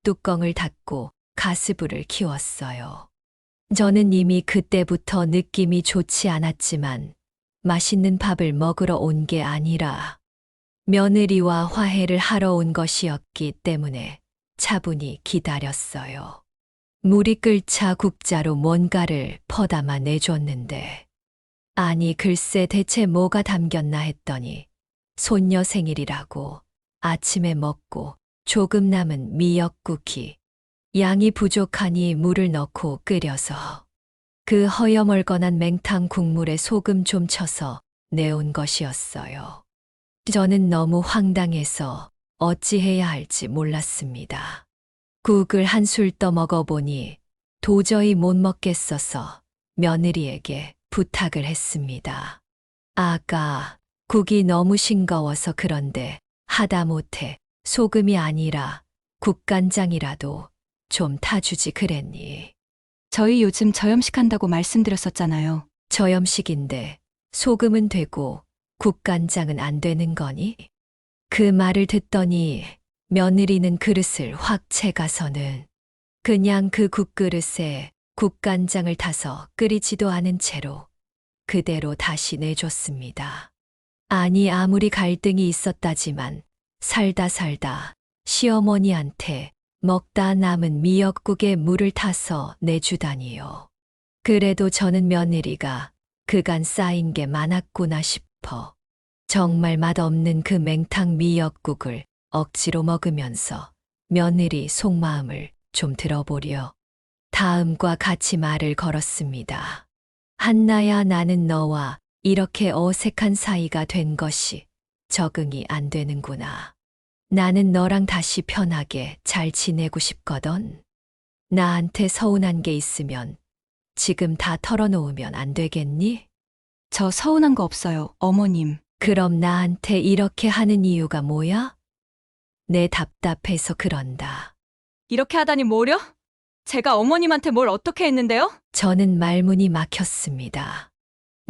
뚜껑을 닫고 가스불을 키웠어요. 저는 이미 그때부터 느낌이 좋지 않았지만 맛있는 밥을 먹으러 온 게 아니라 며느리와 화해를 하러 온 것이었기 때문에 차분히 기다렸어요. 물이 끓자 국자로 뭔가를 퍼담아 내줬는데, 아니 글쎄 대체 뭐가 담겼나 했더니 손녀 생일이라고 아침에 먹고 조금 남은 미역국이 양이 부족하니 물을 넣고 끓여서 그 허여멀건한 맹탕 국물에 소금 좀 쳐서 내온 것이었어요. 저는 너무 황당해서 어찌해야 할지 몰랐습니다. 국을 한술 떠 먹어보니 도저히 못 먹겠어서 며느리에게 부탁을 했습니다. 아가, 국이 너무 싱거워서 그런데 하다못해 소금이 아니라 국간장이라도 좀 타주지 그랬니? 저희 요즘 저염식한다고 말씀드렸었잖아요. 저염식인데 소금은 되고 국간장은 안 되는 거니? 그 말을 듣더니 며느리는 그릇을 확 채가서는 그냥 그 국그릇에 국간장을 타서 끓이지도 않은 채로 그대로 다시 내줬습니다. 아니 아무리 갈등이 있었다지만 살다 살다 시어머니한테 먹다 남은 미역국에 물을 타서 내주다니요. 그래도 저는 며느리가 그간 쌓인 게 많았구나 싶어 정말 맛없는 그 맹탕 미역국을 억지로 먹으면서 며느리 속마음을 좀 들어보려 다음과 같이 말을 걸었습니다. 한나야, 나는 너와 이렇게 어색한 사이가 된 것이 적응이 안 되는구나. 나는 너랑 다시 편하게 잘 지내고 싶거든. 나한테 서운한 게 있으면 지금 다 털어놓으면 안 되겠니? 저 서운한 거 없어요, 어머님. 그럼 나한테 이렇게 하는 이유가 뭐야? 내 답답해서 그런다. 이렇게 하다니 뭐려? 제가 어머님한테 뭘 어떻게 했는데요? 저는 말문이 막혔습니다.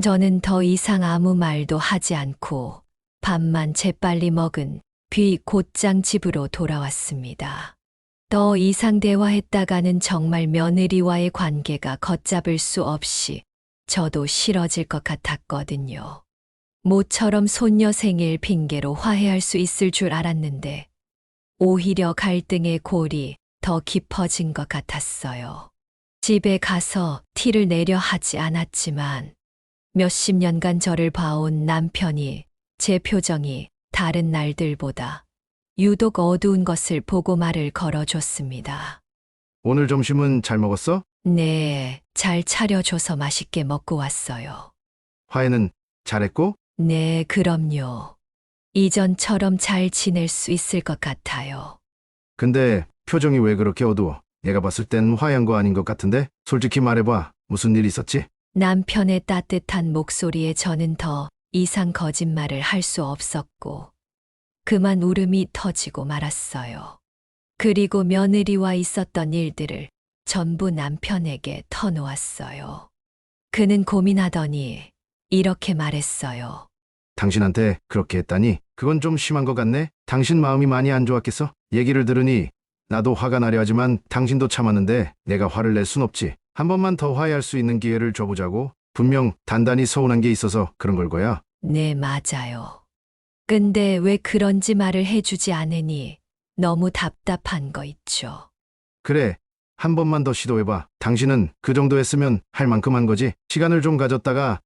저는 더 이상 아무 말도 하지 않고 밥만 재빨리 먹은 뒤 곧장 집으로 돌아왔습니다. 더 이상 대화했다가는 정말 며느리와의 관계가 걷잡을 수 없이 저도 싫어질 것 같았거든요. 모처럼 손녀 생일 핑계로 화해할 수 있을 줄 알았는데 오히려 갈등의 골이 더 깊어진 것 같았어요. 집에 가서 티를 내려 하지 않았지만 몇십 년간 저를 봐온 남편이 제 표정이 다른 날들보다 유독 어두운 것을 보고 말을 걸어줬습니다. 오늘 점심은 잘 먹었어? 네, 잘 차려줘서 맛있게 먹고 왔어요. 화해는 잘했고? 네, 그럼요. 이전처럼 잘 지낼 수 있을 것 같아요. 근데 표정이 왜 그렇게 어두워? 내가 봤을 땐 화해한 거 아닌 것 같은데? 솔직히 말해봐. 무슨 일 있었지? 남편의 따뜻한 목소리에 저는 더 이상 거짓말을 할 수 없었고 그만 울음이 터지고 말았어요. 그리고 며느리와 있었던 일들을 전부 남편에게 터놓았어요. 그는 고민하더니 이렇게 말했어요. 당신한테 그렇게 했다니? 그건 좀 심한 것 같네? 당신 마음이 많이 안 좋았겠어? 얘기를 들으니 나도 화가 나려 하지만 당신도 참았는데 내가 화를 낼 순 없지. 한 번만 더 화해할 수 있는 기회를 줘보자고. 분명 단단히 서운한 게 있어서 그런 걸 거야. 네, 맞아요. 근데 왜 그런지 말을 해주지 않으니 너무 답답한 거 있죠. 그래. 한 번만 더 시도해봐. 당신은 그 정도 했으면 할 만큼 한 거지. 시간을 좀 가졌다가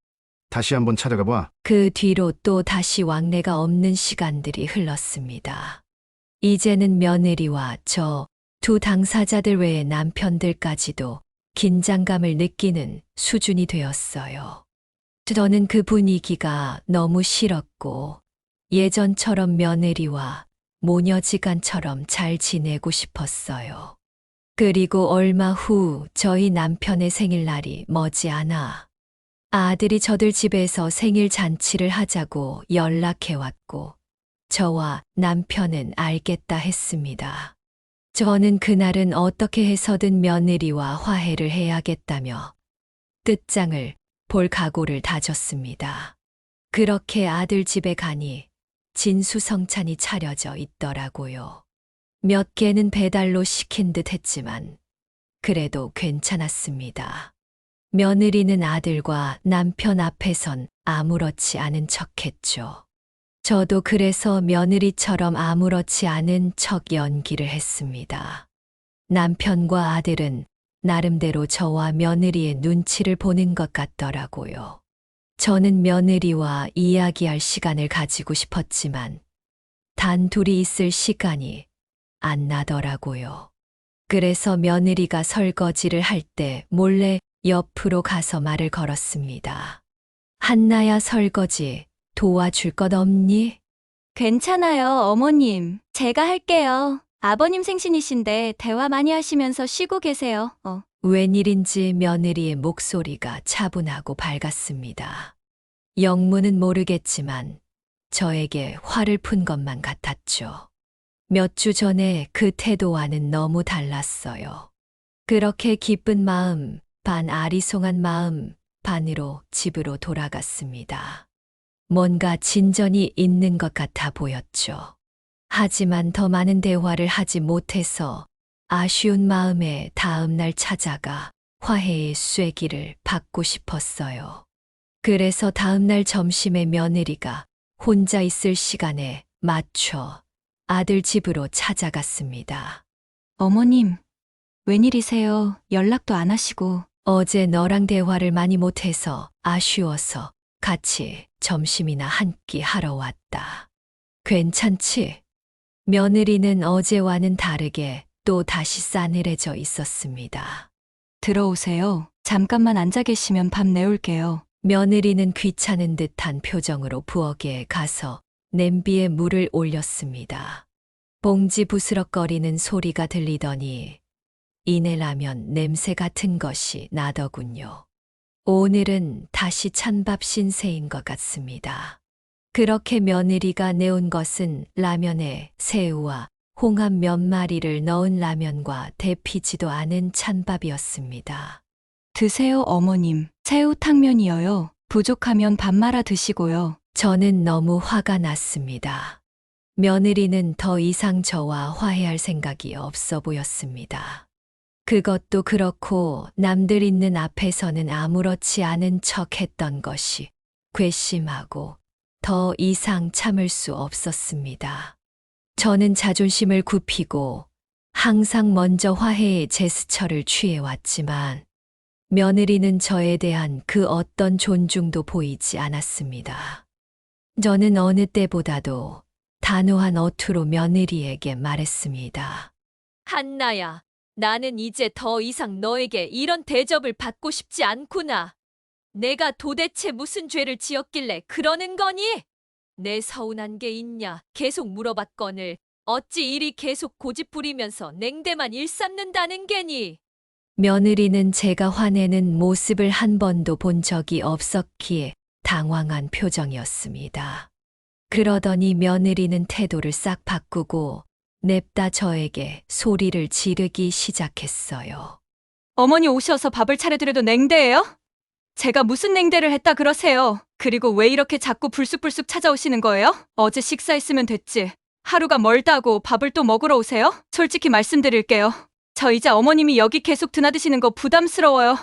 다시 한번 찾아가 봐. 그 뒤로 또 다시 왕래가 없는 시간들이 흘렀습니다. 이제는 며느리와 저 두 당사자들 외의 남편들까지도 긴장감을 느끼는 수준이 되었어요. 저는 그 분위기가 너무 싫었고 예전처럼 며느리와 모녀지간처럼 잘 지내고 싶었어요. 그리고 얼마 후 저희 남편의 생일날이 머지않아 아들이 저들 집에서 생일 잔치를 하자고 연락해왔고 저와 남편은 알겠다 했습니다. 저는 그날은 어떻게 해서든 며느리와 화해를 해야겠다며 끝장을 볼 각오를 다졌습니다. 그렇게 아들 집에 가니 진수성찬이 차려져 있더라고요. 몇 개는 배달로 시킨 듯 했지만 그래도 괜찮았습니다. 며느리는 아들과 남편 앞에선 아무렇지 않은 척했죠. 저도 그래서 며느리처럼 아무렇지 않은 척 연기를 했습니다. 남편과 아들은 나름대로 저와 며느리의 눈치를 보는 것 같더라고요. 저는 며느리와 이야기할 시간을 가지고 싶었지만 단 둘이 있을 시간이 안 나더라고요. 그래서 며느리가 설거지를 할 때 몰래 옆으로 가서 말을 걸었습니다. 한나야, 설거지 도와줄 것 없니? 괜찮아요, 어머님. 제가 할게요. 아버님 생신이신데 대화 많이 하시면서 쉬고 계세요. 웬일인지 며느리의 목소리가 차분하고 밝았습니다. 영문은 모르겠지만 저에게 화를 푼 것만 같았죠. 몇 주 전에 그 태도와는 너무 달랐어요. 그렇게 기쁜 마음, 반 아리송한 마음, 반으로 집으로 돌아갔습니다. 뭔가 진전이 있는 것 같아 보였죠. 하지만 더 많은 대화를 하지 못해서 아쉬운 마음에 다음 날 찾아가 화해의 쐐기를 받고 싶었어요. 그래서 다음 날 점심에 며느리가 혼자 있을 시간에 맞춰 아들 집으로 찾아갔습니다. 어머님, 웬일이세요? 연락도 안 하시고. 어제 너랑 대화를 많이 못해서 아쉬워서 같이 점심이나 한 끼 하러 왔다. 괜찮지? 며느리는 어제와는 다르게 또 다시 싸늘해져 있었습니다. 들어오세요. 잠깐만 앉아 계시면 밥 내올게요. 며느리는 귀찮은 듯한 표정으로 부엌에 가서 냄비에 물을 올렸습니다. 봉지 부스럭거리는 소리가 들리더니 이내 라면 냄새 같은 것이 나더군요. 오늘은 다시 찬밥 신세인 것 같습니다. 그렇게 며느리가 내온 것은 라면에 새우와 홍합 몇 마리를 넣은 라면과 데피지도 않은 찬밥이었습니다. 드세요, 어머님. 새우탕면이어요. 부족하면 밥 말아 드시고요. 저는 너무 화가 났습니다. 며느리는 더 이상 저와 화해할 생각이 없어 보였습니다. 그것도 그렇고 남들 있는 앞에서는 아무렇지 않은 척 했던 것이 괘씸하고 더 이상 참을 수 없었습니다. 저는 자존심을 굽히고 항상 먼저 화해의 제스처를 취해왔지만 며느리는 저에 대한 그 어떤 존중도 보이지 않았습니다. 저는 어느 때보다도 단호한 어투로 며느리에게 말했습니다. 한나야, 나는 이제 더 이상 너에게 이런 대접을 받고 싶지 않구나. 내가 도대체 무슨 죄를 지었길래 그러는 거니? 내 서운한 게 있냐? 계속 물어봤거늘 어찌 이리 계속 고집 부리면서 냉대만 일삼는다는 게니? 며느리는 제가 화내는 모습을 한 번도 본 적이 없었기에 당황한 표정이었습니다. 그러더니 며느리는 태도를 싹 바꾸고 냅다 저에게 소리를 지르기 시작했어요. 어머니 오셔서 밥을 차려드려도 냉대예요? 제가 무슨 냉대를 했다 그러세요? 그리고 왜 이렇게 자꾸 불쑥불쑥 찾아오시는 거예요? 어제 식사했으면 됐지. 하루가 멀다고 밥을 또 먹으러 오세요? 솔직히 말씀드릴게요. 저 이제 어머님이 여기 계속 드나드시는 거 부담스러워요.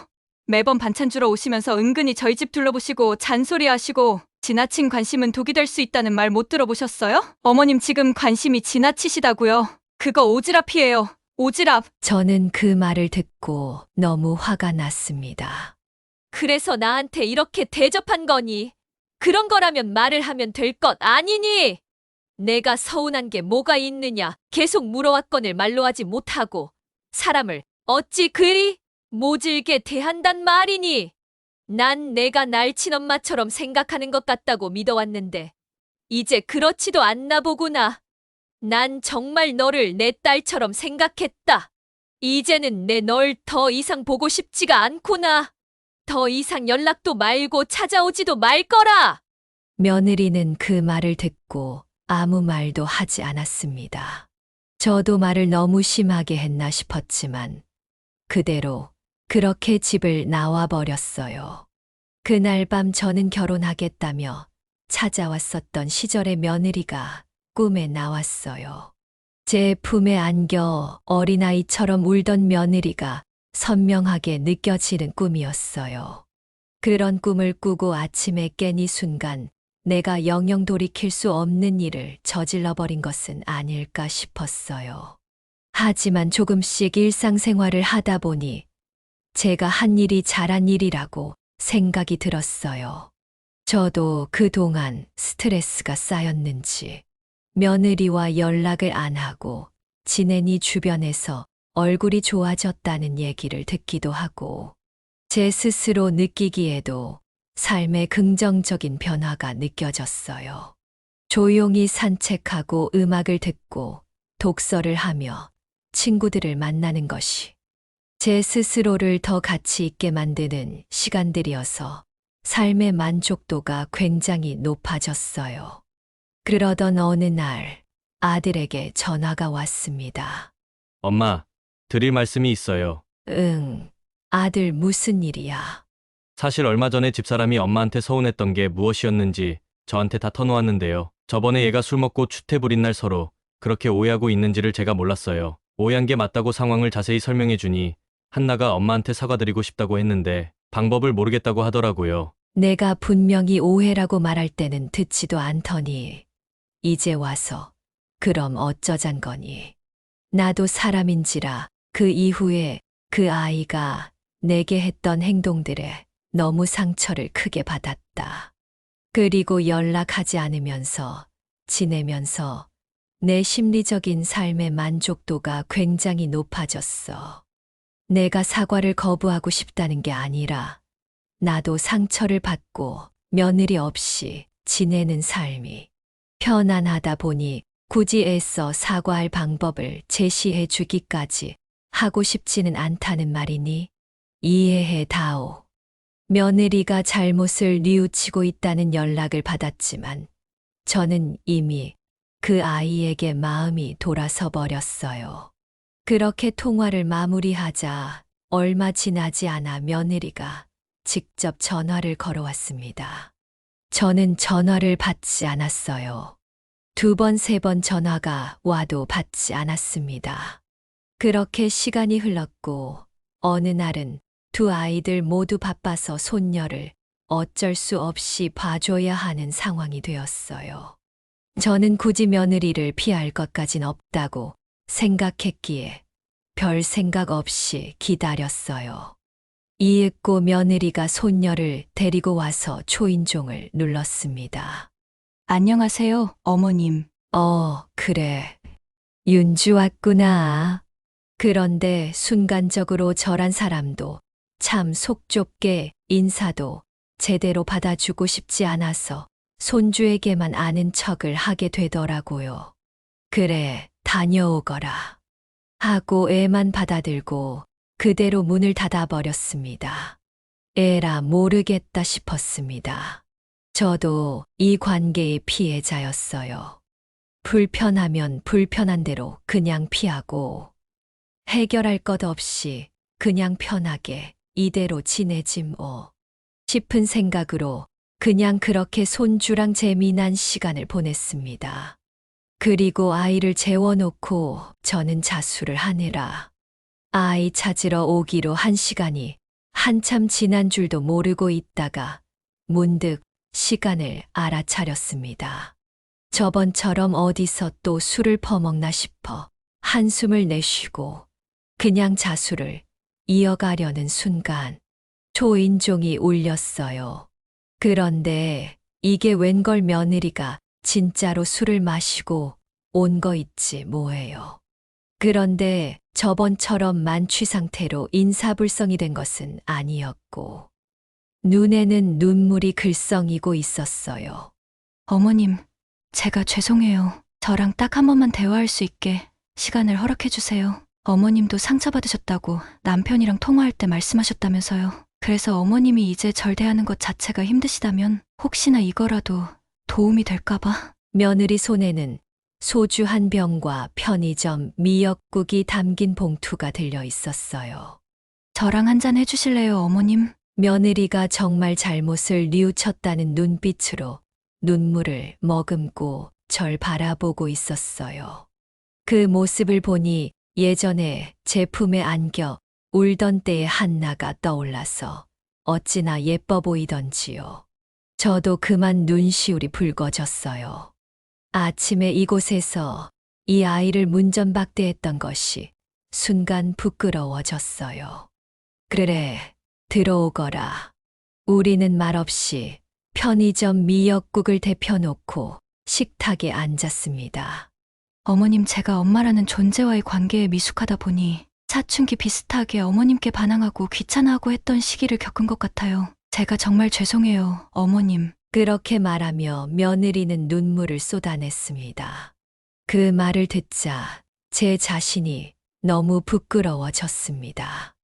매번 반찬 주러 오시면서 은근히 저희 집 둘러보시고 잔소리하시고 지나친 관심은 독이 될 수 있다는 말 못 들어보셨어요? 어머님 지금 관심이 지나치시다고요. 그거 오지랖이에요. 오지랖. 저는 그 말을 듣고 너무 화가 났습니다. 그래서 나한테 이렇게 대접한 거니? 그런 거라면 말을 하면 될 것 아니니? 내가 서운한 게 뭐가 있느냐? 계속 물어왔거늘 말로 하지 못하고 사람을 어찌 그리 모질게 대한단 말이니? 난 내가 날 친엄마처럼 생각하는 것 같다고 믿어왔는데 이제 그렇지도 않나 보구나. 난 정말 너를 내 딸처럼 생각했다. 이제는 내 널 더 이상 보고 싶지가 않구나. 더 이상 연락도 말고 찾아오지도 말 거라. 며느리는 그 말을 듣고 아무 말도 하지 않았습니다. 저도 말을 너무 심하게 했나 싶었지만 그대로 그렇게 집을 나와 버렸어요. 그날 밤 저는 결혼하겠다며 찾아왔었던 시절의 며느리가 꿈에 나왔어요. 제 품에 안겨 어린아이처럼 울던 며느리가 선명하게 느껴지는 꿈이었어요. 그런 꿈을 꾸고 아침에 깬 이 순간 내가 영영 돌이킬 수 없는 일을 저질러버린 것은 아닐까 싶었어요. 하지만 조금씩 일상생활을 하다 보니 제가 한 일이 잘한 일이라고 생각이 들었어요. 저도 그동안 스트레스가 쌓였는지 며느리와 연락을 안 하고 지내니 주변에서 얼굴이 좋아졌다는 얘기를 듣기도 하고 제 스스로 느끼기에도 삶의 긍정적인 변화가 느껴졌어요. 조용히 산책하고 음악을 듣고 독서를 하며 친구들을 만나는 것이 제 스스로를 더 가치 있게 만드는 시간들이어서 삶의 만족도가 굉장히 높아졌어요. 그러던 어느 날 아들에게 전화가 왔습니다. 엄마, 드릴 말씀이 있어요. 응, 아들 무슨 일이야? 사실 얼마 전에 집사람이 엄마한테 서운했던 게 무엇이었는지 저한테 다 터놓았는데요. 저번에 얘가 술 먹고 추태 부린 날 서로 그렇게 오해하고 있는지를 제가 몰랐어요. 오해한 게 맞다고 상황을 자세히 설명해 주니 한나가 엄마한테 사과드리고 싶다고 했는데 방법을 모르겠다고 하더라고요. 내가 분명히 오해라고 말할 때는 듣지도 않더니 이제 와서 그럼 어쩌잔 거니. 나도 사람인지라 그 이후에 그 아이가 내게 했던 행동들에 너무 상처를 크게 받았다. 그리고 연락하지 않으면서 지내면서 내 심리적인 삶의 만족도가 굉장히 높아졌어. 내가 사과를 거부하고 싶다는 게 아니라 나도 상처를 받고 며느리 없이 지내는 삶이 편안하다 보니 굳이 애써 사과할 방법을 제시해 주기까지 하고 싶지는 않다는 말이니 이해해 다오. 며느리가 잘못을 뉘우치고 있다는 연락을 받았지만 저는 이미 그 아이에게 마음이 돌아서 버렸어요. 그렇게 통화를 마무리하자 얼마 지나지 않아 며느리가 직접 전화를 걸어왔습니다. 저는 전화를 받지 않았어요. 2번, 3번 전화가 와도 받지 않았습니다. 그렇게 시간이 흘렀고 어느 날은 두 아이들 모두 바빠서 손녀를 어쩔 수 없이 봐줘야 하는 상황이 되었어요. 저는 굳이 며느리를 피할 것까진 없다고 생각했기에 별 생각 없이 기다렸어요. 이윽고 며느리가 손녀를 데리고 와서 초인종을 눌렀습니다. 안녕하세요, 어머님. 그래. 윤주 왔구나. 그런데 순간적으로 저란 사람도 참 속 좁게 인사도 제대로 받아주고 싶지 않아서 손주에게만 아는 척을 하게 되더라고요. 그래, 다녀오거라. 하고 애만 받아들고 그대로 문을 닫아버렸습니다. 에라 모르겠다 싶었습니다. 저도 이 관계의 피해자였어요. 불편하면 불편한 대로 그냥 피하고 해결할 것 없이 그냥 편하게 이대로 지내지 뭐 싶은 생각으로 그냥 그렇게 손주랑 재미난 시간을 보냈습니다. 그리고 아이를 재워놓고 저는 자수를 하느라 아이 찾으러 오기로 한 시간이 한참 지난 줄도 모르고 있다가 문득 시간을 알아차렸습니다. 저번처럼 어디서 또 술을 퍼먹나 싶어 한숨을 내쉬고 그냥 자수를 이어가려는 순간 초인종이 울렸어요. 그런데 이게 웬걸 며느리가 진짜로 술을 마시고 온 거 있지 뭐예요. 그런데 저번처럼 만취 상태로 인사불성이 된 것은 아니었고 눈에는 눈물이 글썽이고 있었어요. 어머님, 제가 죄송해요. 저랑 딱 한 번만 대화할 수 있게 시간을 허락해 주세요. 어머님도 상처받으셨다고 남편이랑 통화할 때 말씀하셨다면서요. 그래서 어머님이 이제 절 대하는 것 자체가 힘드시다면 혹시나 이거라도 도움이 될까봐. 며느리 손에는 소주 한 병과 편의점 미역국이 담긴 봉투가 들려 있었어요. 저랑 한잔 해주실래요, 어머님? 며느리가 정말 잘못을 뉘우쳤다는 눈빛으로 눈물을 머금고 절 바라보고 있었어요. 그 모습을 보니 예전에 제 품에 안겨 울던 때의 한나가 떠올라서 어찌나 예뻐 보이던지요. 저도 그만 눈시울이 붉어졌어요. 아침에 이곳에서 이 아이를 문전박대했던 것이 순간 부끄러워졌어요. 그래, 들어오거라. 우리는 말없이 편의점 미역국을 데펴놓고 식탁에 앉았습니다. 어머님, 제가 엄마라는 존재와의 관계에 미숙하다 보니 사춘기 비슷하게 어머님께 반항하고 귀찮아하고 했던 시기를 겪은 것 같아요. 제가 정말 죄송해요, 어머님. 그렇게 말하며 며느리는 눈물을 쏟아냈습니다. 그 말을 듣자 제 자신이 너무 부끄러워졌습니다.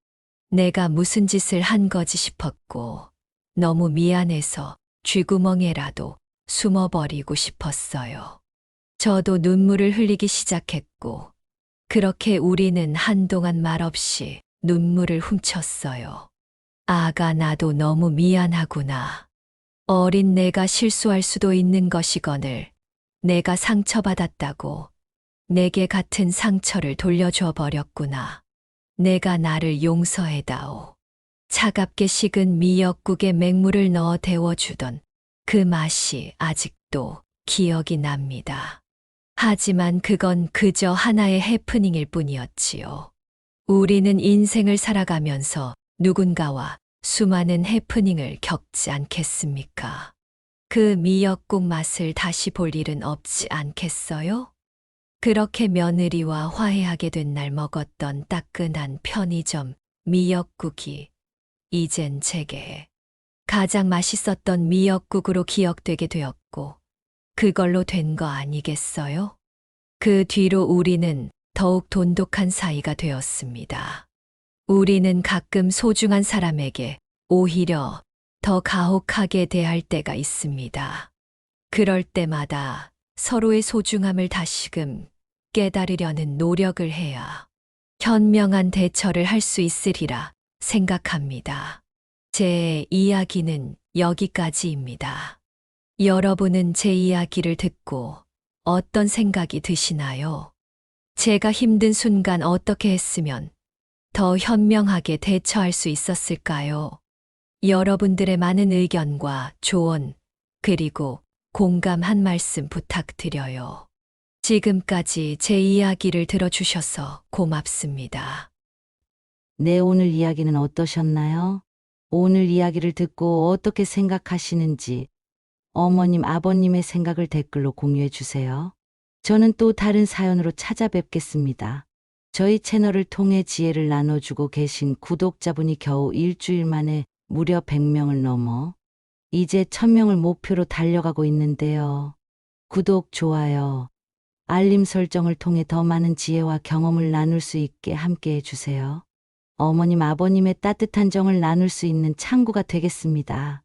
내가 무슨 짓을 한 거지 싶었고 너무 미안해서 쥐구멍에라도 숨어버리고 싶었어요. 저도 눈물을 흘리기 시작했고 그렇게 우리는 한동안 말없이 눈물을 훔쳤어요. 아가, 나도 너무 미안하구나. 어린 내가 실수할 수도 있는 것이거늘 내가 상처받았다고 내게 같은 상처를 돌려줘 버렸구나. 내가 나를 용서해다오. 차갑게 식은 미역국에 맹물을 넣어 데워주던 그 맛이 아직도 기억이 납니다. 하지만 그건 그저 하나의 해프닝일 뿐이었지요. 우리는 인생을 살아가면서 누군가와 수많은 해프닝을 겪지 않겠습니까? 그 미역국 맛을 다시 볼 일은 없지 않겠어요? 그렇게 며느리와 화해하게 된 날 먹었던 따끈한 편의점 미역국이 이젠 제게 가장 맛있었던 미역국으로 기억되게 되었고, 그걸로 된 거 아니겠어요? 그 뒤로 우리는 더욱 돈독한 사이가 되었습니다. 우리는 가끔 소중한 사람에게 오히려 더 가혹하게 대할 때가 있습니다. 그럴 때마다 서로의 소중함을 다시금 깨달으려는 노력을 해야 현명한 대처를 할 수 있으리라 생각합니다. 제 이야기는 여기까지입니다. 여러분은 제 이야기를 듣고 어떤 생각이 드시나요? 제가 힘든 순간 어떻게 했으면 더 현명하게 대처할 수 있었을까요? 여러분들의 많은 의견과 조언, 그리고 공감 한 말씀 부탁드려요. 지금까지 제 이야기를 들어주셔서 고맙습니다. 네, 오늘 이야기는 어떠셨나요? 오늘 이야기를 듣고 어떻게 생각하시는지 어머님, 아버님의 생각을 댓글로 공유해 주세요. 저는 또 다른 사연으로 찾아뵙겠습니다. 저희 채널을 통해 지혜를 나눠주고 계신 구독자분이 겨우 일주일 만에 무려 100명을 넘어 이제 1000명을 목표로 달려가고 있는데요. 구독, 좋아요, 알림 설정을 통해 더 많은 지혜와 경험을 나눌 수 있게 함께 해주세요. 어머님, 아버님의 따뜻한 정을 나눌 수 있는 창구가 되겠습니다.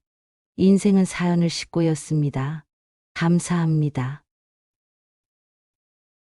인생은 사연을 싣고였습니다. 감사합니다.